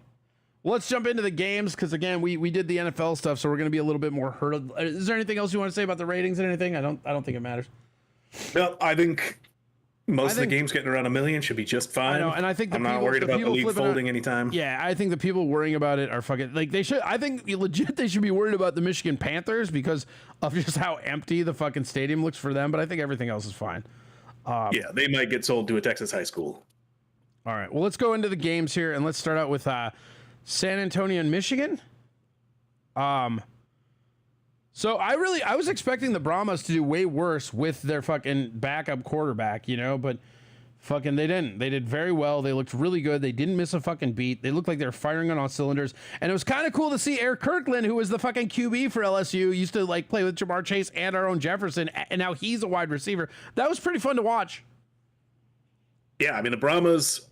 Well, let's jump into the games because again, we did the NFL stuff, so we're going to be a little bit more hurdled. Is there anything else you want to say about the ratings and anything? I don't think it matters. No, I think most of the games getting around a million should be just fine. I know, and I think I'm not worried about the league folding anytime. Yeah, I think the people worrying about it are fucking like they should. I think legit they should be worried about the Michigan Panthers because of just how empty the fucking stadium looks for them. But I think everything else is fine. Yeah, they might get sold to a Texas high school. All right, well, let's go into the games here and let's start out with San Antonio and Michigan. So I was expecting the Brahmas to do way worse with their fucking backup quarterback, but fucking they didn't. They did very well. They looked really good. They didn't miss a fucking beat. They looked like they were firing on all cylinders. And it was kind of cool to see Eric Kirkland, who was the fucking QB for LSU, used to like play with Jamar Chase and our own Jefferson, and now he's a wide receiver. That was pretty fun to watch. Yeah, I mean, the Brahmas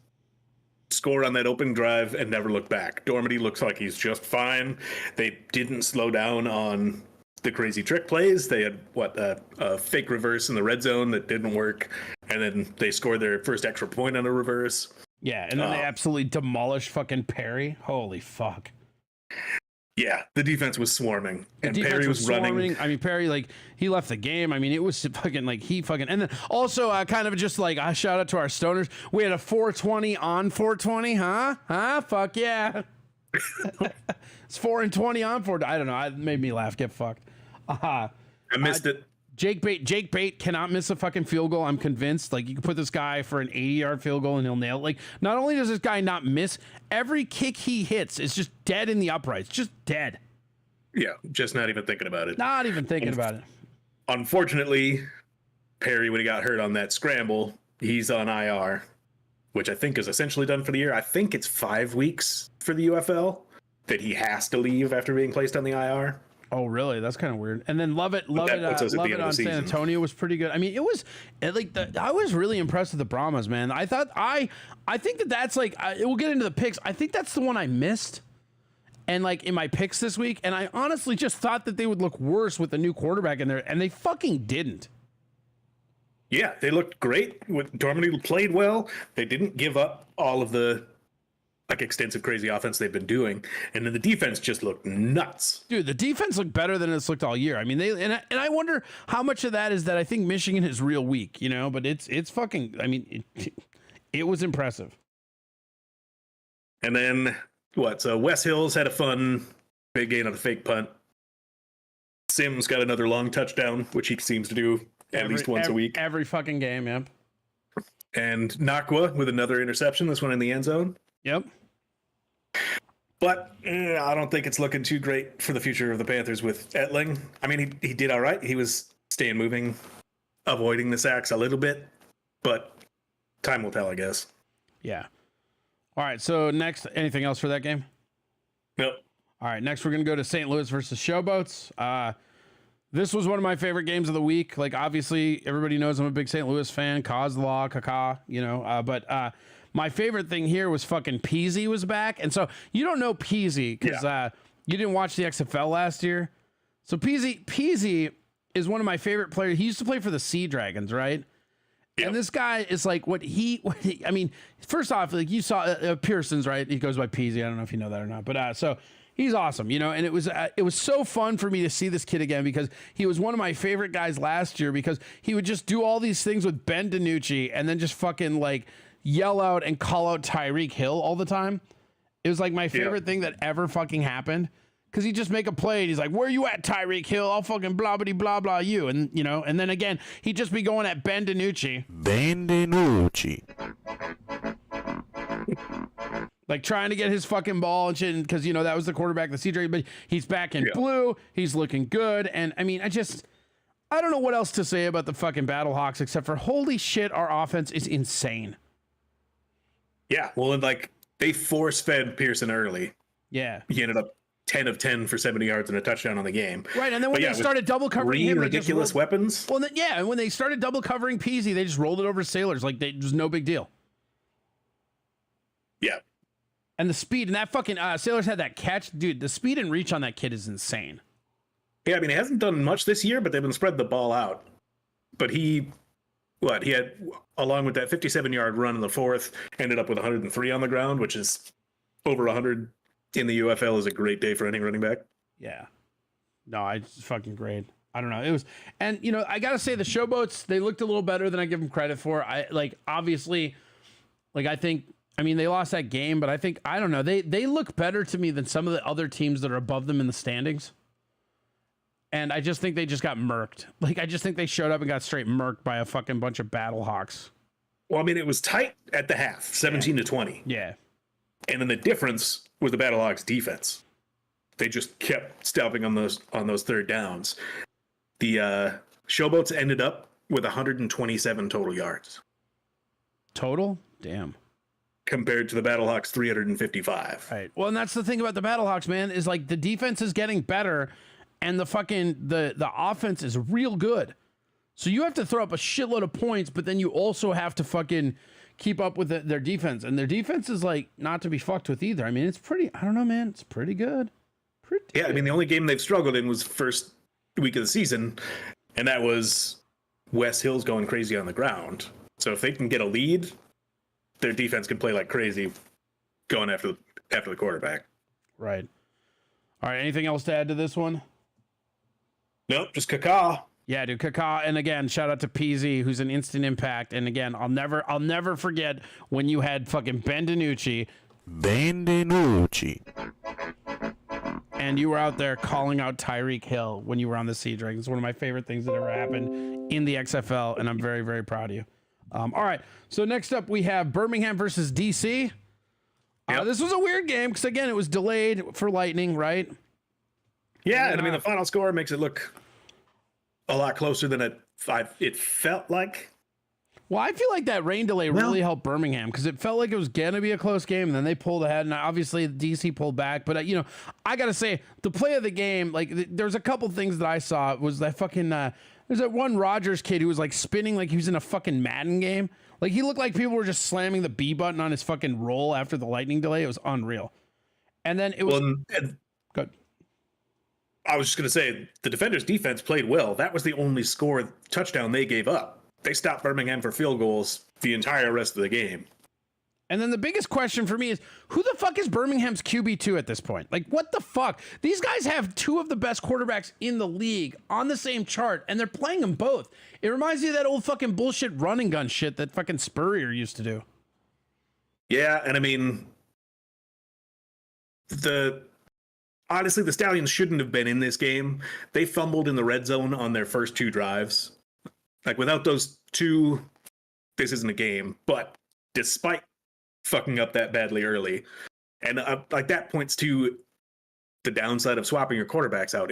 scored on that open drive and never looked back. Dormady looks like he's just fine. They didn't slow down on the crazy trick plays. They had a fake reverse in the red zone that didn't work, and then they scored their first extra point on a reverse. Yeah, and then they absolutely demolished fucking Perry. Holy fuck. Yeah, the defense was swarming, and Perry was running. I mean, Perry, like, he left the game. I mean, it was fucking like and then also kind of just like a shout out to our stoners. We had a 420 on 420, huh? Fuck yeah. It's 4 and 20 on 4. I don't know. It made me laugh. Get fucked. I missed it. Jake Bate cannot miss a fucking field goal. I'm convinced. Like, you can put this guy for an 80-yard field goal and he'll nail it. Like, not only does this guy not miss, every kick he hits is just dead in the uprights. Just dead. Yeah, just not even thinking about it. Not even thinking about it. Unfortunately, Perry, when he got hurt on that scramble, he's on IR, which I think is essentially done for the year. I think it's 5 weeks for the UFL that he has to leave after being placed on the IR. Oh, really? That's kind of weird. And then Love It on San Antonio was pretty good. I mean, I was really impressed with the Brahmas, man. I think that's like, we'll get into the picks. I think that's the one I missed. And like in my picks this week, and I honestly just thought that they would look worse with the new quarterback in there, and they fucking didn't. Yeah, they looked great. Dormady played well. They didn't give up all of the extensive crazy offense they've been doing, and then the defense just looked nuts. Dude, the defense looked better than it's looked all year. I mean, I wonder how much of that is that I think Michigan is real weak, but it's fucking, I mean, it was impressive. And then so Wes Hills had a fun big gain on the fake punt. Sims got another long touchdown, which he seems to do at least once a week. Every fucking game, yep. And Nakwa with another interception, this one in the end zone. Yep. But I don't think it's looking too great for the future of the Panthers with Etling. I mean, he did all right. He was staying moving, avoiding the sacks a little bit, but time will tell, I guess. Yeah. All right, so next, anything else for that game? Nope. All right, next we're going to go to St. Louis versus Showboats. This was one of my favorite games of the week. Like, obviously, everybody knows I'm a big St. Louis fan. Cause law, caca, but my favorite thing here was fucking Peasy was back. And so you don't know Peasy because you didn't watch the XFL last year. So Peasy is one of my favorite players. He used to play for the Sea Dragons, right? Yep. And this guy is like I mean, first off, like you saw Pearson's, right? He goes by Peasy. I don't know if you know that or not, but so he's awesome, and it was so fun for me to see this kid again because he was one of my favorite guys last year because he would just do all these things with Ben DiNucci and then just fucking like yell out and call out Tyreek Hill all the time. It was like my favorite thing that ever fucking happened because he'd just make a play and he's like, where you at, Tyreek Hill? I'll fucking blah, blah, blah, blah you. And, and then again, he'd just be going at Ben DiNucci. Like trying to get his fucking ball and shit because, that was the quarterback of the Sea Dragon, but he's back in blue. He's looking good. And I mean, I don't know what else to say about the fucking Battlehawks except for holy shit, our offense is insane. Yeah, well, and like they force-fed Pearson early. Yeah. He ended up 10 of 10 for 70 yards and a touchdown on the game. Right, and then when they started double covering him, ridiculous weapons. Well, and when they started double covering Peasy, they just rolled it over Sailors like it was no big deal. Yeah. And the speed, and that fucking Sailors had that catch. Dude, the speed and reach on that kid is insane. Yeah, I mean, he hasn't done much this year, but they've been spreading the ball out. But he had, along with that 57-yard run in the fourth, ended up with 103 on the ground, which is over 100 in the UFL is a great day for any running back. Yeah. No, it's fucking great. I don't know. It was, and I got to say the Showboats, they looked a little better than I give them credit for. Obviously, I mean, they lost that game, but I don't know. They look better to me than some of the other teams that are above them in the standings. And I just think they just got murked. Like, I just think they showed up and got straight murked by a fucking bunch of Battlehawks. Well, I mean, it was tight at the half, 17-20. Yeah. And then the difference was the Battlehawks defense. they just kept stopping on those third downs. The Showboats ended up with 127 total yards. Total? Damn. Compared to the Battlehawks 355. Right. Well, and that's the thing about the Battlehawks, man, is like the defense is getting better and the offense is real good. So you have to throw up a shitload of points, but then you also have to fucking keep up with their defense. And their defense is like not to be fucked with either. I mean, it's pretty, I don't know, man. It's pretty good. Yeah, I mean, the only game they've struggled in was first week of the season, and that was West Hills going crazy on the ground. So if they can get a lead, their defense can play like crazy going after the quarterback. Right. All right. Anything else to add to this one? Nope, just Kaká. Yeah, dude, Kaká. And again, shout out to PZ, who's an instant impact. And again, I'll never forget when you had fucking Ben DiNucci. And you were out there calling out Tyreek Hill when you were on the Sea Dragons. It's one of my favorite things that ever happened in the XFL, and I'm very, very proud of you. All right, so next up we have Birmingham versus DC. Yep. This was a weird game because, again, it was delayed for Lightning, right? Yeah, and I mean, the final score makes it look a lot closer than it felt like. Well, I feel like that rain delay really helped Birmingham because it felt like it was going to be a close game, and then they pulled ahead, and obviously DC pulled back. But, you know, I got to say, the play of the game, like, there's a couple things that I saw. It was that fucking, there's that one Rogers kid who was, like, spinning like he was in a fucking Madden game. Like, he looked like people were just slamming the B button on his fucking roll after the lightning delay. It was unreal. And then it was... good. I was just going to say, the Defenders' defense played well. That was the only touchdown they gave up. They stopped Birmingham for field goals the entire rest of the game. And then the biggest question for me is, who the fuck is Birmingham's QB2 at this point? Like, what the fuck? These guys have two of the best quarterbacks in the league on the same chart, and they're playing them both. It reminds me of that old fucking bullshit running gun shit that fucking Spurrier used to do. Yeah, and I mean, honestly, the Stallions shouldn't have been in this game. They fumbled in the red zone on their first two drives. Like, without those two, this isn't a game. But despite fucking up that badly early, and like, that points to the downside of swapping your quarterbacks out.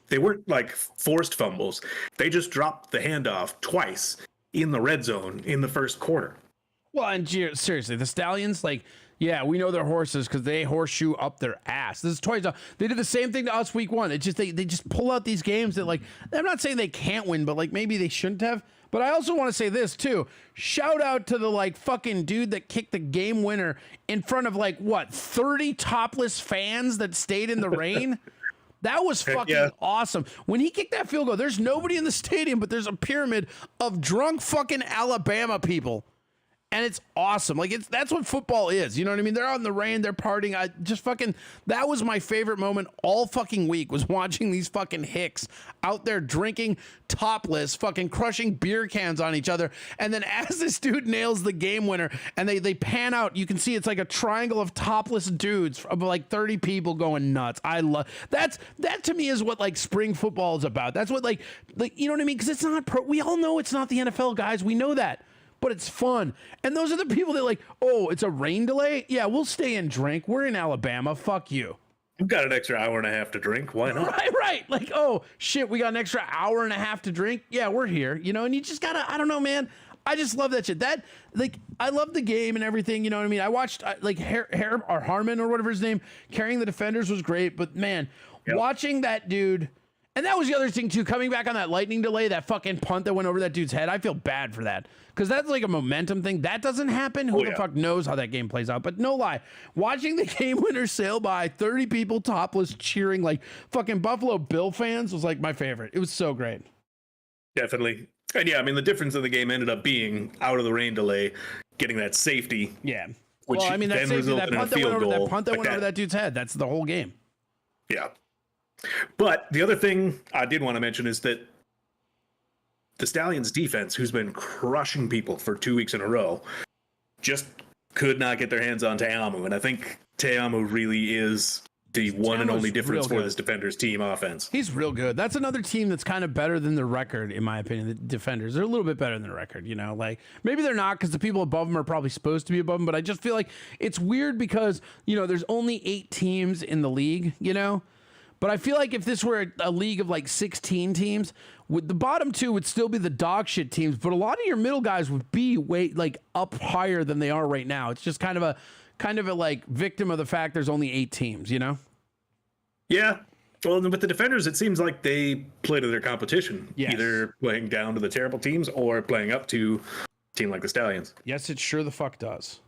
They weren't like forced fumbles. They just dropped the handoff twice in the red zone in the first quarter. Well, and seriously, the Stallions, like, yeah, we know they're horses because they horseshoe up their ass. This is twice. They did the same thing to us week one. It's just they just pull out these games that, like, I'm not saying they can't win, but like maybe they shouldn't have. But I also want to say this too. Shout out to the like fucking dude that kicked the game winner in front of like what 30 topless fans that stayed in the rain. That was fucking awesome. When he kicked that field goal, there's nobody in the stadium, but there's a pyramid of drunk fucking Alabama people. And it's awesome. Like, that's what football is. You know what I mean? They're out in the rain. They're partying. That was my favorite moment all fucking week, was watching these fucking hicks out there drinking topless, fucking crushing beer cans on each other. And then as this dude nails the game winner and they pan out, you can see it's like a triangle of topless dudes of like 30 people going nuts. I love that to me is what like spring football is about. That's what like, you know what I mean? Because it's not we all know it's not the NFL, guys. We know that. But it's fun. And those are the people that like, oh, it's a rain delay? Yeah, we'll stay and drink. We're in Alabama. Fuck you. We've got an extra hour and a half to drink. Why not? Right. Like, oh, shit, we got an extra hour and a half to drink. Yeah, we're here. You know, and you just gotta, I don't know, man. I just love that shit. That, like, I love the game and everything. You know what I mean? I watched, like, Harmon or whatever his name, carrying the Defenders was great. But, man, watching that dude... And that was the other thing, too, coming back on that lightning delay, that fucking punt that went over that dude's head. I feel bad for that because that's like a momentum thing. That doesn't happen. Who the fuck knows how that game plays out? But no lie, watching the game winner sail by, 30 people topless cheering like fucking Buffalo Bill fans was like my favorite. It was so great. Definitely. And yeah, I mean, the difference of the game ended up being out of the rain delay, getting that safety. Yeah. Which well, I mean, that safety, that punt that went over that dude's head. That's the whole game. Yeah. But the other thing I did want to mention is that the Stallions defense, who's been crushing people for 2 weeks in a row, just could not get their hands on Te'amu. And I think Te'amu really is the one and only difference for this Defenders team offense. He's real good. That's another team that's kind of better than the record, in my opinion. The Defenders, they're a little bit better than the record, you know, like maybe they're not because the people above them are probably supposed to be above them, but I just feel like it's weird because, you know, there's only 8 teams in the league, you know? But I feel like if this were a league of like 16 teams, the bottom 2 would still be the dog shit teams, but a lot of your middle guys would be way like up higher than they are right now. It's just kind of a like victim of the fact there's only 8 teams, you know? Yeah. Well, with the Defenders, it seems like they play to their competition, Yes. either playing down to the terrible teams or playing up to a team like the Stallions. Yes, it sure the fuck does.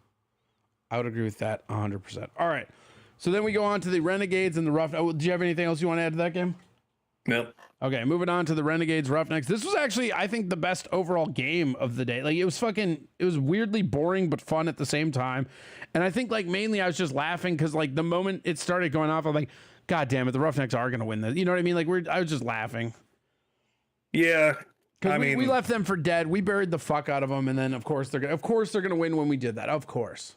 I would agree with that 100%. All right. So then we go on to the Renegades and the Rough. Oh, do you have anything else you want to add to that game? No. Okay, moving on to the Renegades Roughnecks. This was actually, I think, the best overall game of the day. Like, it was weirdly boring but fun at the same time. And I think, like, mainly I was just laughing because, like, the moment it started going off, I'm like, God damn it, the Roughnecks are going to win this. You know what I mean? Like, I was just laughing. Yeah. Because I mean, we left them for dead. We buried the fuck out of them. And then, of course, they're gonna win when we did that. Of course.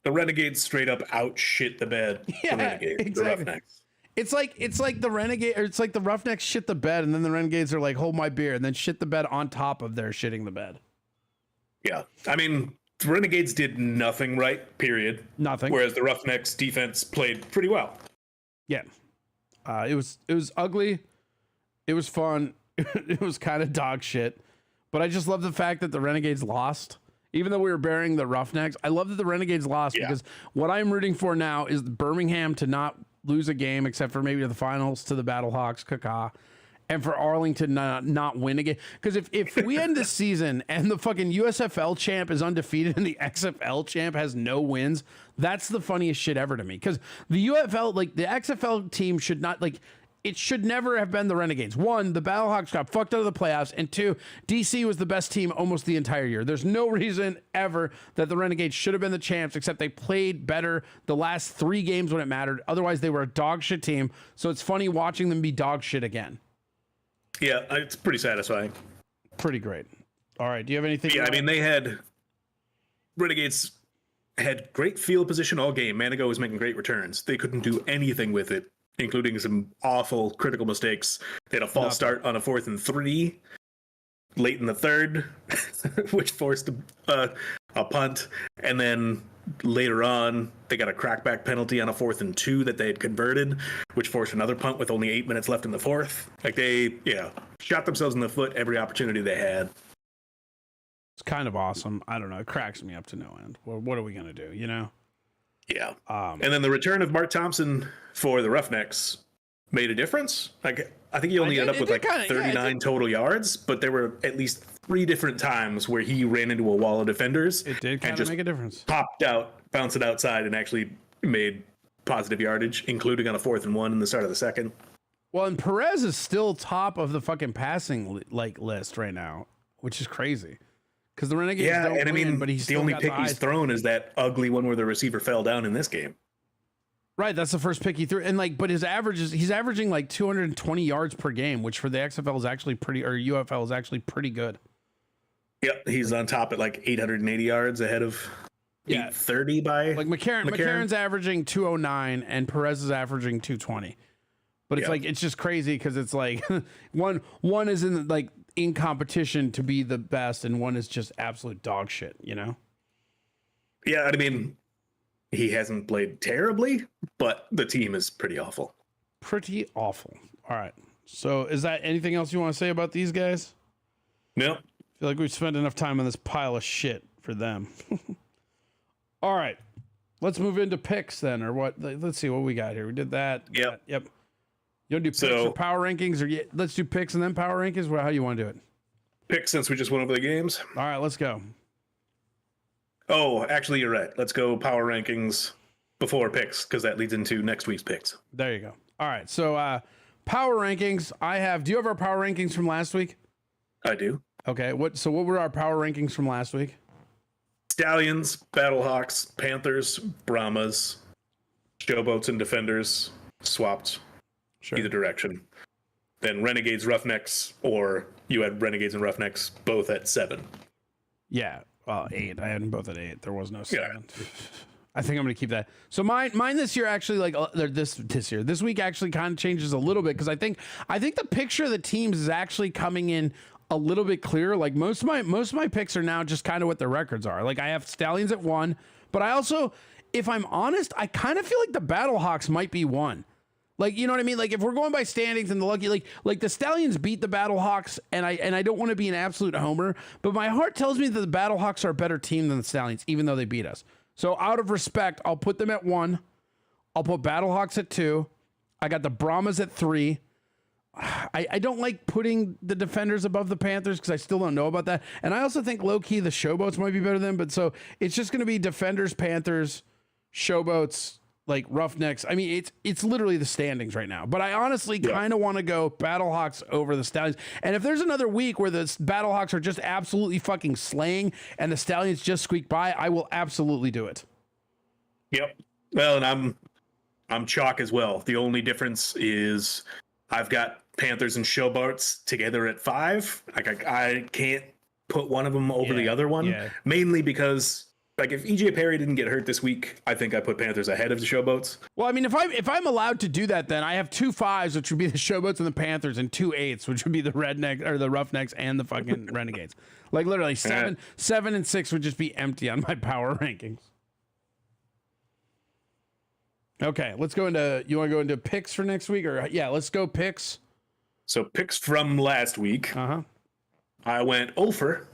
the Renegades straight up out shit the bed. Yeah, the Renegades, exactly. the Roughnecks. It's like the Renegade, or it's like the Roughnecks shit the bed, and then the Renegades are like, hold my beer, and then shit the bed on top of their shitting the bed. Yeah. I mean, the Renegades did nothing right, period. Nothing. Whereas the Roughnecks defense played pretty well. Yeah. It was ugly. It was fun. It was kind of dog shit. But I just love the fact that the Renegades lost. Even though we were burying the Roughnecks, I love that the Renegades lost because what I'm rooting for now is Birmingham to not lose a game except for maybe the finals to the Battlehawks, caca, and for Arlington not win again. Because if we end the season and the fucking USFL champ is undefeated and the XFL champ has no wins, that's the funniest shit ever to me. Because the UFL, like the XFL team should not, like, it should never have been the Renegades. One, the Battlehawks got fucked out of the playoffs, and two, DC was the best team almost the entire year. There's no reason ever that the Renegades should have been the champs, except they played better the last 3 games when it mattered. Otherwise, they were a dog shit team. So it's funny watching them be dog shit again. Yeah, it's pretty satisfying. Pretty great. All right, do you have anything? Yeah, I mean, Renegades had great field position all game. Manigo was making great returns. They couldn't do anything with it, including some awful critical mistakes. They had a false start on a 4th and 3 late in the third, which forced a punt. And then later on, they got a crackback penalty on a 4th and 2 that they had converted, which forced another punt with only 8 minutes left in the 4th. Like they, shot themselves in the foot every opportunity they had. It's kind of awesome. I don't know. It cracks me up to no end. Well, what are we going to do, you know? Yeah. And then the return of Mark Thompson for the Roughnecks made a difference. Like, I think he only ended up with 39 total yards, but there were at least 3 different times where he ran into a wall of defenders. It did kind of make a difference. Popped out, bounced it outside, and actually made positive yardage, including on a 4th and 1 in the start of the second. Well, and Perez is still top of the fucking passing list right now, which is crazy. Because the Renegades don't and I win, mean, but he's the only pick he's thrown. thrown is that ugly one where the receiver fell down in this game. Right, that's the first pick he threw, and but his average is he's averaging like 220 yards per game, which for the XFL is actually pretty, or UFL is actually pretty good. Yep, he's on top at like 880 yards ahead of 830 by like McCarron's averaging 209 and Perez is averaging 220. But it's like it's just crazy because it's like one is in competition to be the best and one is just absolute dog shit, you know? Yeah, I mean, he hasn't played terribly, but the team is pretty awful. Pretty awful. All right. So is that anything else you want to say about these guys? No. I feel like we've spent enough time on this pile of shit for them. All right. Let's move into picks then, or what? Let's see what we got here. We did that. Yep. Yep. You want to do picks or power rankings, or let's do picks and then power rankings? How you want to do it? Picks, since we just went over the games. All right, let's go. Oh, actually, you're right. Let's go power rankings before picks, because that leads into next week's picks. There you go. All right, so power rankings. Do you have our power rankings from last week? I do. Okay, what were our power rankings from last week? Stallions, Battlehawks, Panthers, Brahmas, Showboats and Defenders swapped either direction. Then Renegades, Roughnecks, or you had Renegades and Roughnecks both at 7. Yeah, 8. I had them both at 8. There was no 7. Yeah. I think I'm gonna keep that. So mine this year actually this week actually kind of changes a little bit because I think the picture of the teams is actually coming in a little bit clearer. Like most of my picks are now just kind of what their records are. Like I have Stallions at 1, but I also, if I'm honest, I kind of feel like the Battlehawks might be 1. Like, you know what I mean? Like, if we're going by standings and the lucky, like the Stallions beat the Battlehawks, and I don't want to be an absolute homer, but my heart tells me that the Battlehawks are a better team than the Stallions, even though they beat us. So out of respect, I'll put them at 1. I'll put Battlehawks at 2. I got the Brahmas at 3. I don't like putting the Defenders above the Panthers because I still don't know about that. And I also think low-key the Showboats might be better than them. But so it's just going to be Defenders, Panthers, Showboats, like Roughnecks. I mean, it's literally the standings right now. But I honestly kind of want to go Battlehawks over the Stallions. And if there's another week where the Battlehawks are just absolutely fucking slaying and the Stallions just squeak by, I will absolutely do it. Yep. Well, and I'm chalk as well. The only difference is I've got Panthers and Showboats together at 5. Like I can't put one of them over the other one, mainly because like if EJ Perry didn't get hurt this week, I think I put Panthers ahead of the Showboats. Well, I mean, if I'm allowed to do that, then I have 2 5s, which would be the Showboats and the Panthers, and 2 8s, which would be the Redneck or the Roughnecks and the fucking Renegades. Like literally 7 and 6 would just be empty on my power rankings. Okay, let's go into. You want to go into picks for next week, or let's go picks. So picks from last week. I went over.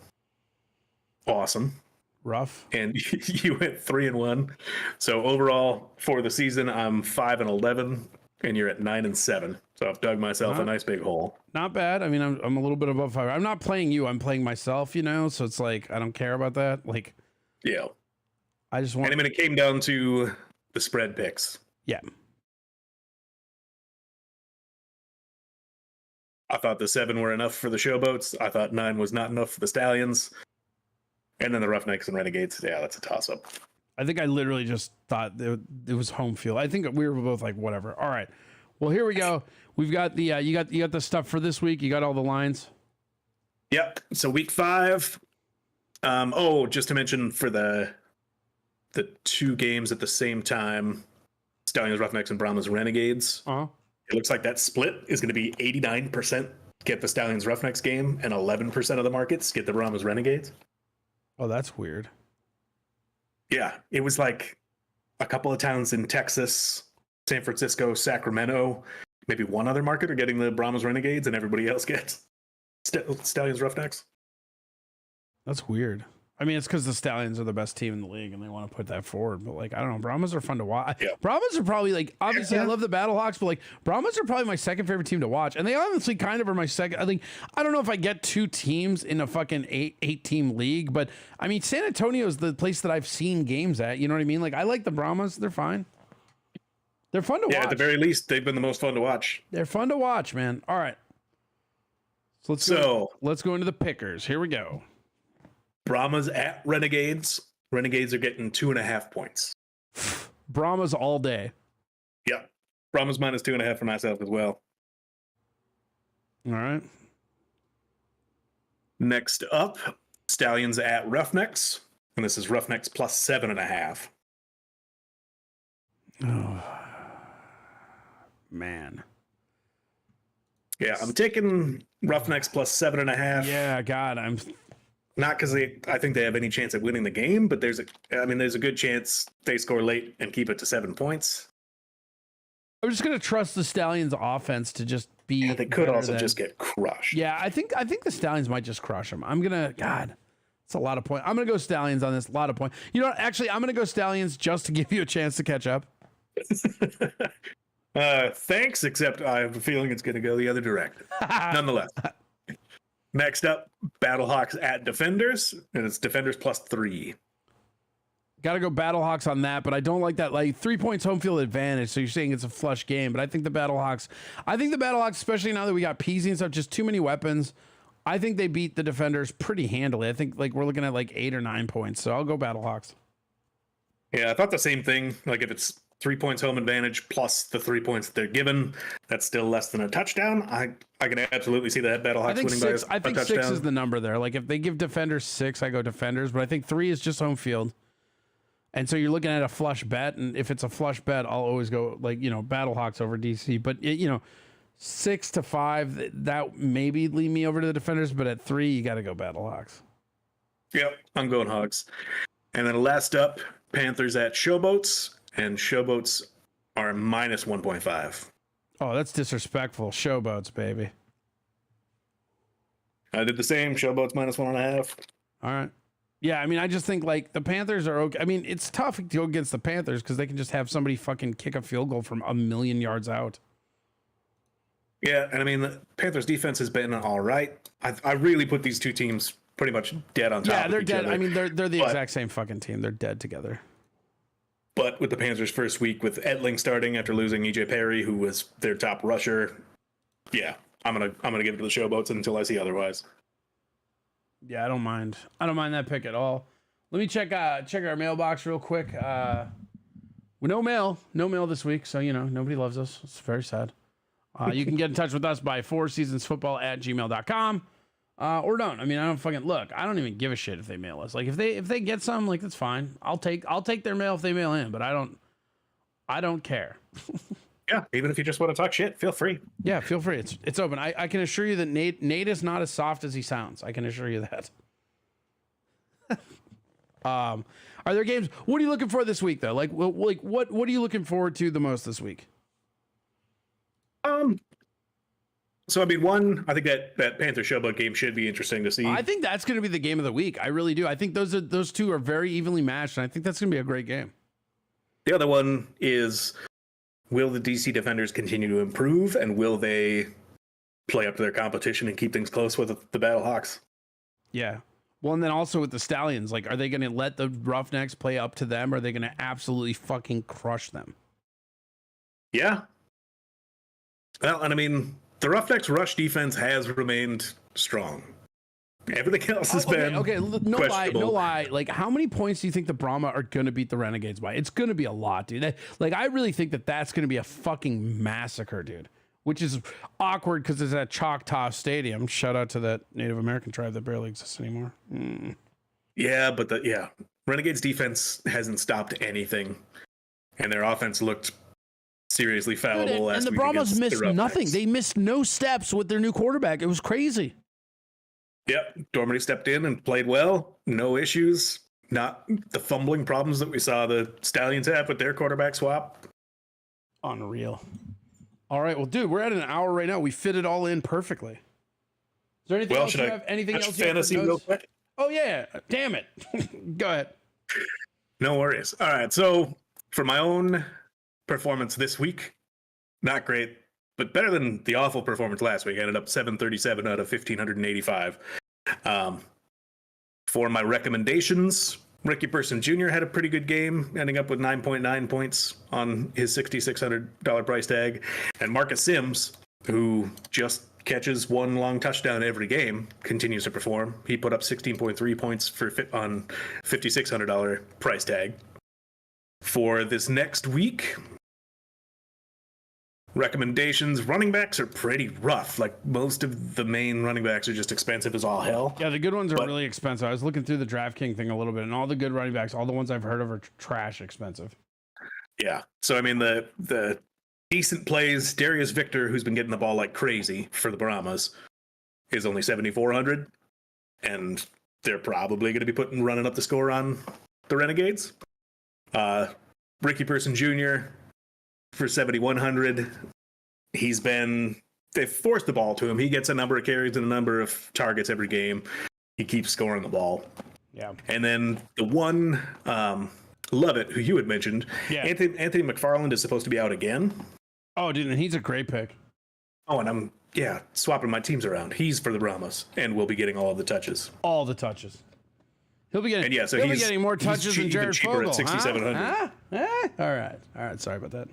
Awesome. Rough. And you went 3-1. So overall for the season, I'm 5-11, and you're at 9-7. So I've dug myself a nice big hole. Not bad. I mean, I'm a little bit above 5. I'm not playing you. I'm playing myself. You know, so it's like I don't care about that. Like, yeah. I just want. And I mean, it came down to the spread picks. Yeah. I thought the 7 were enough for the Showboats. I thought 9 was not enough for the Stallions. And then the Roughnecks and Renegades. Yeah, that's a toss-up. I think I literally just thought it was home field. I think we were both like, whatever. All right. Well, here we go. We've got the you got the stuff for this week. You got all the lines. Yep. So week 5. Just to mention for the 2 games at the same time, Stallions, Roughnecks, and Brahmas, Renegades. It looks like that split is going to be 89% get the Stallions, Roughnecks game, and 11% of the markets get the Brahmas, Renegades. Oh, that's weird. Yeah, it was like a couple of towns in Texas, San Francisco, Sacramento, maybe one other market are getting the Brahmas, Renegades, and everybody else gets Stallions, Roughnecks. That's weird. I mean, it's because the Stallions are the best team in the league and they want to put that forward. But, like, I don't know. Brahmas are fun to watch. Yeah. Brahmas are probably, like, obviously I love the Battlehawks, but, like, Brahmas are probably my second favorite team to watch. And they honestly kind of are my second. I don't know if I get 2 teams in a fucking 8-team league, but, I mean, San Antonio is the place that I've seen games at. You know what I mean? Like, I like the Brahmas. They're fine. They're fun to watch. Yeah, at the very least, they've been the most fun to watch. They're fun to watch, man. All right. So let's go into the pickers. Here we go. Brahmas at Renegades. Renegades are getting 2.5 points. Brahmas all day. Yeah. Brahmas minus 2.5 for myself as well. All right. Next up, Stallions at Roughnecks. And this is Roughnecks plus 7.5. Oh, man. Yeah, I'm taking Roughnecks plus 7.5. Yeah, God, I'm not because I think they have any chance at winning the game, but there's a good chance they score late and keep it to 7 points. I'm just gonna trust the Stallions' offense to just be. Yeah, they could also just get crushed. Yeah, I think the Stallions might just crush them. God, it's a lot of points. I'm gonna go Stallions on this. A lot of points. You know what? Actually, I'm gonna go Stallions just to give you a chance to catch up. Thanks, except I have a feeling it's gonna go the other direction. Nonetheless. Next up, Battlehawks at Defenders, and it's Defenders plus 3. Got to go Battlehawks on that, but I don't like that. Like 3 points home field advantage. So you're saying it's a flush game, but I think the Battlehawks, especially now that we got Peasy and stuff, just too many weapons. I think they beat the Defenders pretty handily. I think like we're looking at like 8 or 9 points. So I'll go Battlehawks. Yeah, I thought the same thing. Like if it's 3 points home advantage plus the 3 points that they're given, that's still less than a touchdown. I can absolutely see that Battlehawks winning by a touchdown. I think 6 is the number there. Like if they give Defenders 6, I go Defenders, but I think 3 is just home field. And so you're looking at a flush bet, and if it's a flush bet, I'll always go Battlehawks over DC. But 6 to 5, that maybe lead me over to the Defenders, but at 3, you got to go Battlehawks. Yep, I'm going Hogs. And then last up, Panthers at Showboats, and Showboats are minus 1.5. Oh, that's disrespectful. Showboats, baby. I did the same. Showboats -1.5. All right. Yeah, I mean, I just think like the Panthers are okay. I mean, it's tough to go against the Panthers because they can just have somebody fucking kick a field goal from a million yards out. Yeah, and I mean, the Panthers defense has been all right. I really put these two teams pretty much dead on top Yeah, of they're each dead. other. I mean, they're the exact same fucking team. They're dead together. But with the Panthers' first week with Etling starting after losing EJ Perry, who was their top rusher, yeah, I'm gonna give it to the Showboats until I see otherwise. Yeah, I don't mind. I don't mind that pick at all. Let me check our mailbox real quick. No mail this week, so nobody loves us. It's very sad. You can get in touch with us by fourseasonsfootball@gmail.com. Or don't. I mean, I don't fucking look. I don't even give a shit if they mail us. Like if they get some, like that's fine. I'll take their mail if they mail in, but I don't care. Yeah, even if you just want to talk shit, feel free. Yeah, feel free. It's open. I can assure you that Nate is not as soft as he sounds. I can assure you that. Are there games? What are you looking for this week though? Like what are you looking forward to the most this week? So I mean, I think that Panther Showboat game should be interesting to see. I think that's going to be the game of the week. I really do. I think those two are very evenly matched, and I think that's going to be a great game. The other one is, will the DC Defenders continue to improve, and will they play up to their competition and keep things close with the Battlehawks? Yeah. Well, and then also with the Stallions, like, are they going to let the Roughnecks play up to them, or are they going to absolutely fucking crush them? Yeah. Well, and I mean, the Roughnecks' rush defense has remained strong. Everything else has been no lie. Like, how many points do you think the Brahma are going to beat the Renegades by? It's going to be a lot, dude. I really think that's going to be a fucking massacre, dude. Which is awkward because it's at Choctaw Stadium. Shout out to that Native American tribe that barely exists anymore. Yeah, but Renegades defense hasn't stopped anything, and their offense looked seriously fallible last week. And the Brahmas missed nothing. They missed no steps with their new quarterback. It was crazy. Yep, Dormady stepped in and played well. No issues. Not the fumbling problems that we saw the Stallions have with their quarterback swap. Unreal. All right, well, dude, we're at an hour right now. We fit it all in perfectly. Is there anything else you have? Anything else you have? Fantasy real quick? Oh yeah, damn it. Go ahead. No worries. All right, so for my own performance this week, not great, but better than the awful performance last week. I ended up 737 out of 1,585. For my recommendations, Ricky Person Jr. had a pretty good game, ending up with 9.9 points on his $6,600 price tag. And Marcus Sims, who just catches one long touchdown every game, continues to perform. He put up 16.3 points on $5,600 price tag. For this next week, recommendations, running backs are pretty rough. Like, most of the main running backs are just expensive as all hell. Yeah, the good ones are really expensive. I was looking through the DraftKings thing a little bit, and all the good running backs, all the ones I've heard of, are trash expensive. Yeah. So, I mean, the decent plays, Darius Victor, who's been getting the ball like crazy for the Brahmas, is only 7,400, and they're probably going to be running up the score on the Renegades. Ricky Person Jr. for 7,100. They've forced the ball to him. He gets a number of carries and a number of targets every game. He keeps scoring the ball. Yeah. And then the one, Lovett, who you had mentioned, Anthony McFarland is supposed to be out again. Oh, dude, and he's a great pick. Oh, and I'm swapping my teams around. He's for the Brahmas and will be getting all of the touches. All the touches. He'll be getting. And he'll be getting more touches than Jared Fogle. At 6,700. All right. Sorry about that.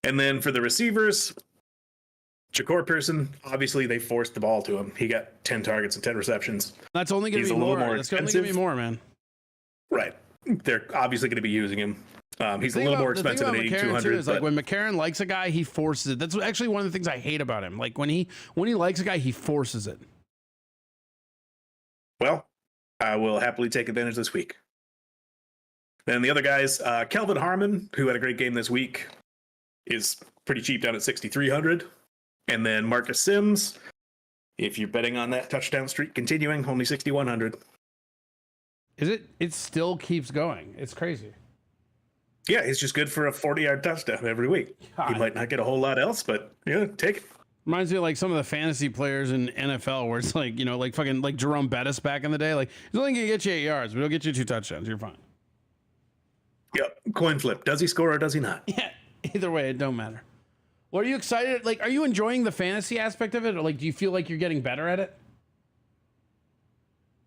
And then for the receivers, Ja'Cory Pearson, obviously they forced the ball to him. He got 10 targets and 10 receptions. That's only going to be more. That's only going to be more, man. Right. They're obviously going to be using him. He's a little more expensive than 8,200. Is like when McCarron likes a guy, he forces it. That's actually one of the things I hate about him. Like when he likes a guy, he forces it. Well, I will happily take advantage this week. Then the other guys, Kelvin Harmon, who had a great game this week, is pretty cheap down at 6,300. And then Marcus Sims, if you're betting on that touchdown streak continuing, only 6,100. Is it? It still keeps going. It's crazy. Yeah, he's just good for a 40-yard touchdown every week. God. He might not get a whole lot else, but yeah, take it. Reminds me of like some of the fantasy players in NFL where it's like, you know, like fucking like Jerome Bettis back in the day. Like, he's only going to get you 8 yards, but he'll get you 2 touchdowns. You're fine. Yep. Coin flip. Does he score or does he not? Yeah. Either way, it don't matter. Well, are you excited? Like, are you enjoying the fantasy aspect of it? Or like, do you feel like you're getting better at it?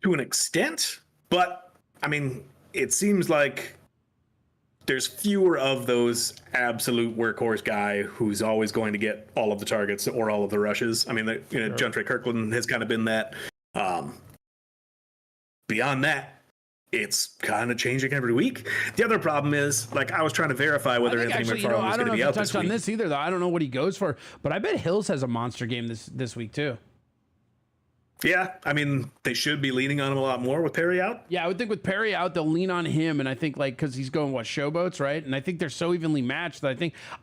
To an extent, but I mean, it seems like there's fewer of those absolute workhorse guy who's always going to get all of the targets or all of the rushes. I mean, Jontre Kirkland has kind of been that. Beyond that, it's kind of changing every week. The other problem is, like, I was trying to verify whether Anthony McFarland was going to be out this week. I don't know if you touched on this either, though. I don't know what he goes for, but I bet Hills has a monster game this week too. Yeah, I mean, they should be leaning on him a lot more with Perry out. Yeah, I would think with Perry out, they'll lean on him, and I think like because he's going showboats, right? And I think they're so evenly matched that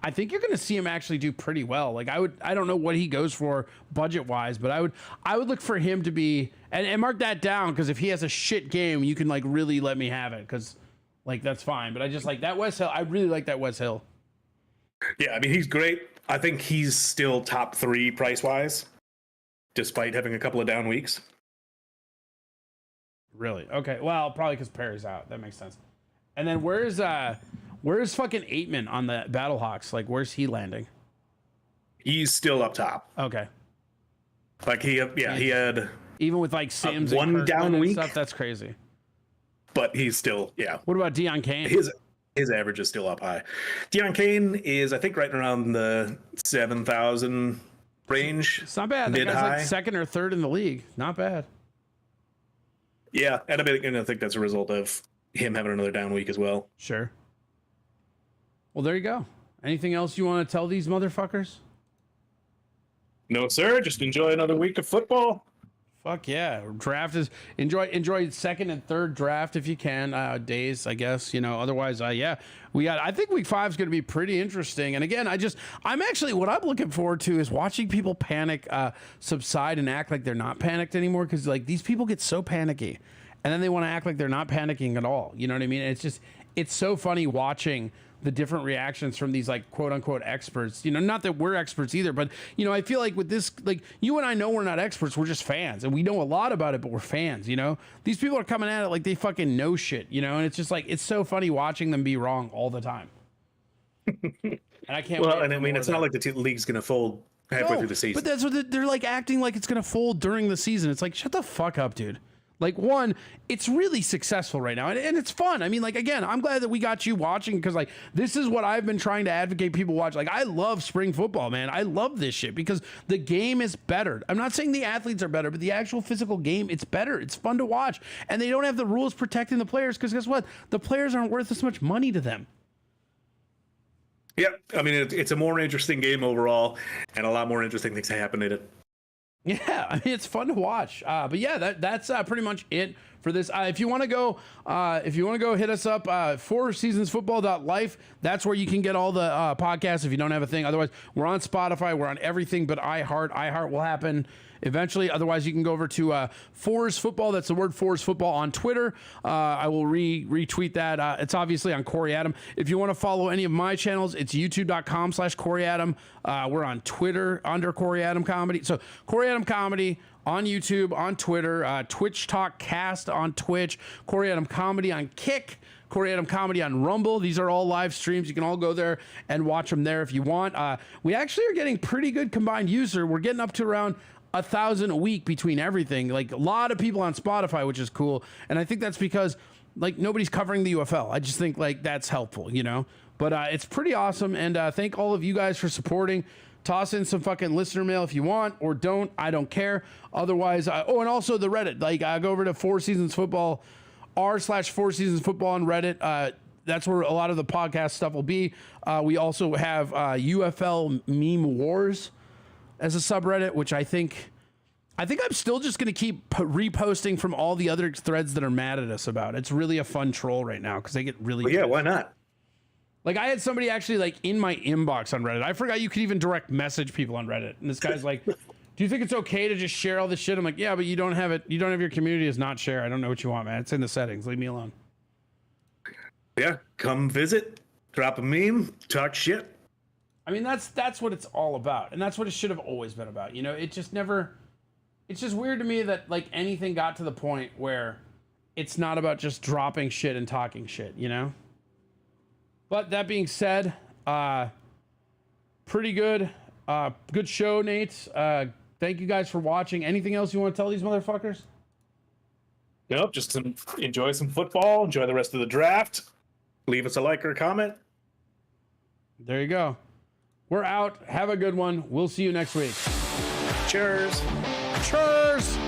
I think you're going to see him actually do pretty well. Like I don't know what he goes for budget wise, but I would look for him to be and mark that down because if he has a shit game, you can like really let me have it because like that's fine. But I just like that Wes Hill. I really like that Wes Hill. Yeah, I mean he's great. I think he's still top 3 price wise, despite having a couple of down weeks. Really? Okay. Well, probably because Perry's out. That makes sense. And then where's fucking Aitman on the Battlehawks? Like, where's he landing? He's still up top. Okay. Like he had even with like Sims one and down and week. stuff. That's crazy. But he's still What about Deion Kane? His average is still up high. Deion Kane is I think right around the 7,000 range. It's not bad. That guy's like second or third in the league. Not bad. Yeah, and I think that's a result of him having another down week as well. Sure. Well, there you go. Anything else you want to tell these motherfuckers? No, sir. Just enjoy another week of football. Fuck yeah. Draft is enjoy second and third draft if you can days, I guess, you know, otherwise yeah, I think week 5 is going to be pretty interesting. And again, I'm actually what I'm looking forward to is watching people panic subside and act like they're not panicked anymore because like these people get so panicky and then they want to act like they're not panicking at all. You know what I mean? It's so funny watching the different reactions from these like quote unquote experts, you know, not that we're experts either, but you know, I feel like with this, like you and I know we're not experts. We're just fans and we know a lot about it, but we're fans, you know, these people are coming at it like they fucking know shit, you know? And it's just like, it's so funny watching them be wrong all the time. And I can't. Well, and I mean, it's not like the league's going to fold halfway through the season. But that's what they're like acting like it's going to fold during the season. It's like, shut the fuck up, dude. Like one, it's really successful right now and it's fun. I mean, like, again, I'm glad that we got you watching because like, this is what I've been trying to advocate people watch. Like I love spring football, man. I love this shit because the game is better. I'm not saying the athletes are better, but the actual physical game, it's better. It's fun to watch and they don't have the rules protecting the players because guess what? The players aren't worth as much money to them. Yeah. I mean, it's a more interesting game overall and a lot more interesting things happen in it. Yeah, I mean it's fun to watch. But yeah, that's pretty much it for this. If you want to go, hit us up. 4seasonsfootball.life. That's where you can get all the podcasts if you don't have a thing. Otherwise, we're on Spotify. We're on everything but iHeart. iHeart will happen eventually. Otherwise, you can go over to Fours Football. That's the word Fours Football on Twitter. I will retweet that. It's obviously on Corey Adam. If you want to follow any of my channels, it's youtube.com/Corey Adam. We're on Twitter under Corey Adam Comedy. So Corey Adam Comedy on YouTube, on Twitter, Twitch Talk Cast on Twitch, Corey Adam Comedy on Kick, Corey Adam Comedy on Rumble. These are all live streams. You can all go there and watch them there if you want. We actually are getting pretty good combined user. We're getting up to around 1,000 a week between everything. Like a lot of people on Spotify, which is cool. And I think that's because like nobody's covering the UFL. I just think like that's helpful, you know, but it's pretty awesome. And thank all of you guys for supporting. Toss in some fucking listener mail if you want or don't. I don't care. Otherwise, and also the Reddit, like go over to 4 Seasons Football r/4 Seasons Football on Reddit. That's where a lot of the podcast stuff will be. We also have UFL Meme Wars as a subreddit, which I think I'm still just going to keep reposting from all the other threads that are mad at us about. It's really a fun troll right now because they get really well, yeah, why not? Like I had somebody actually like in my inbox on Reddit. I forgot you could even direct message people on Reddit. And this guy's like, do you think it's okay to just share all this shit? I'm like, yeah, but you don't have it. You don't have your community as not share. I don't know what you want, man. It's in the settings. Leave me alone. Yeah, come visit. drop a meme, talk shit. I mean, that's what it's all about, and that's what it should have always been about. You know, it just never. It's just weird to me that like anything got to the point where it's not about just dropping shit and talking shit. You know. But that being said, pretty good, good show, Nate. Thank you guys for watching. Anything else you want to tell these motherfuckers? Nope, just enjoy some football. Enjoy the rest of the draft. Leave us a like or a comment. There you go. We're out. Have a good one. We'll see you next week. Cheers. Cheers.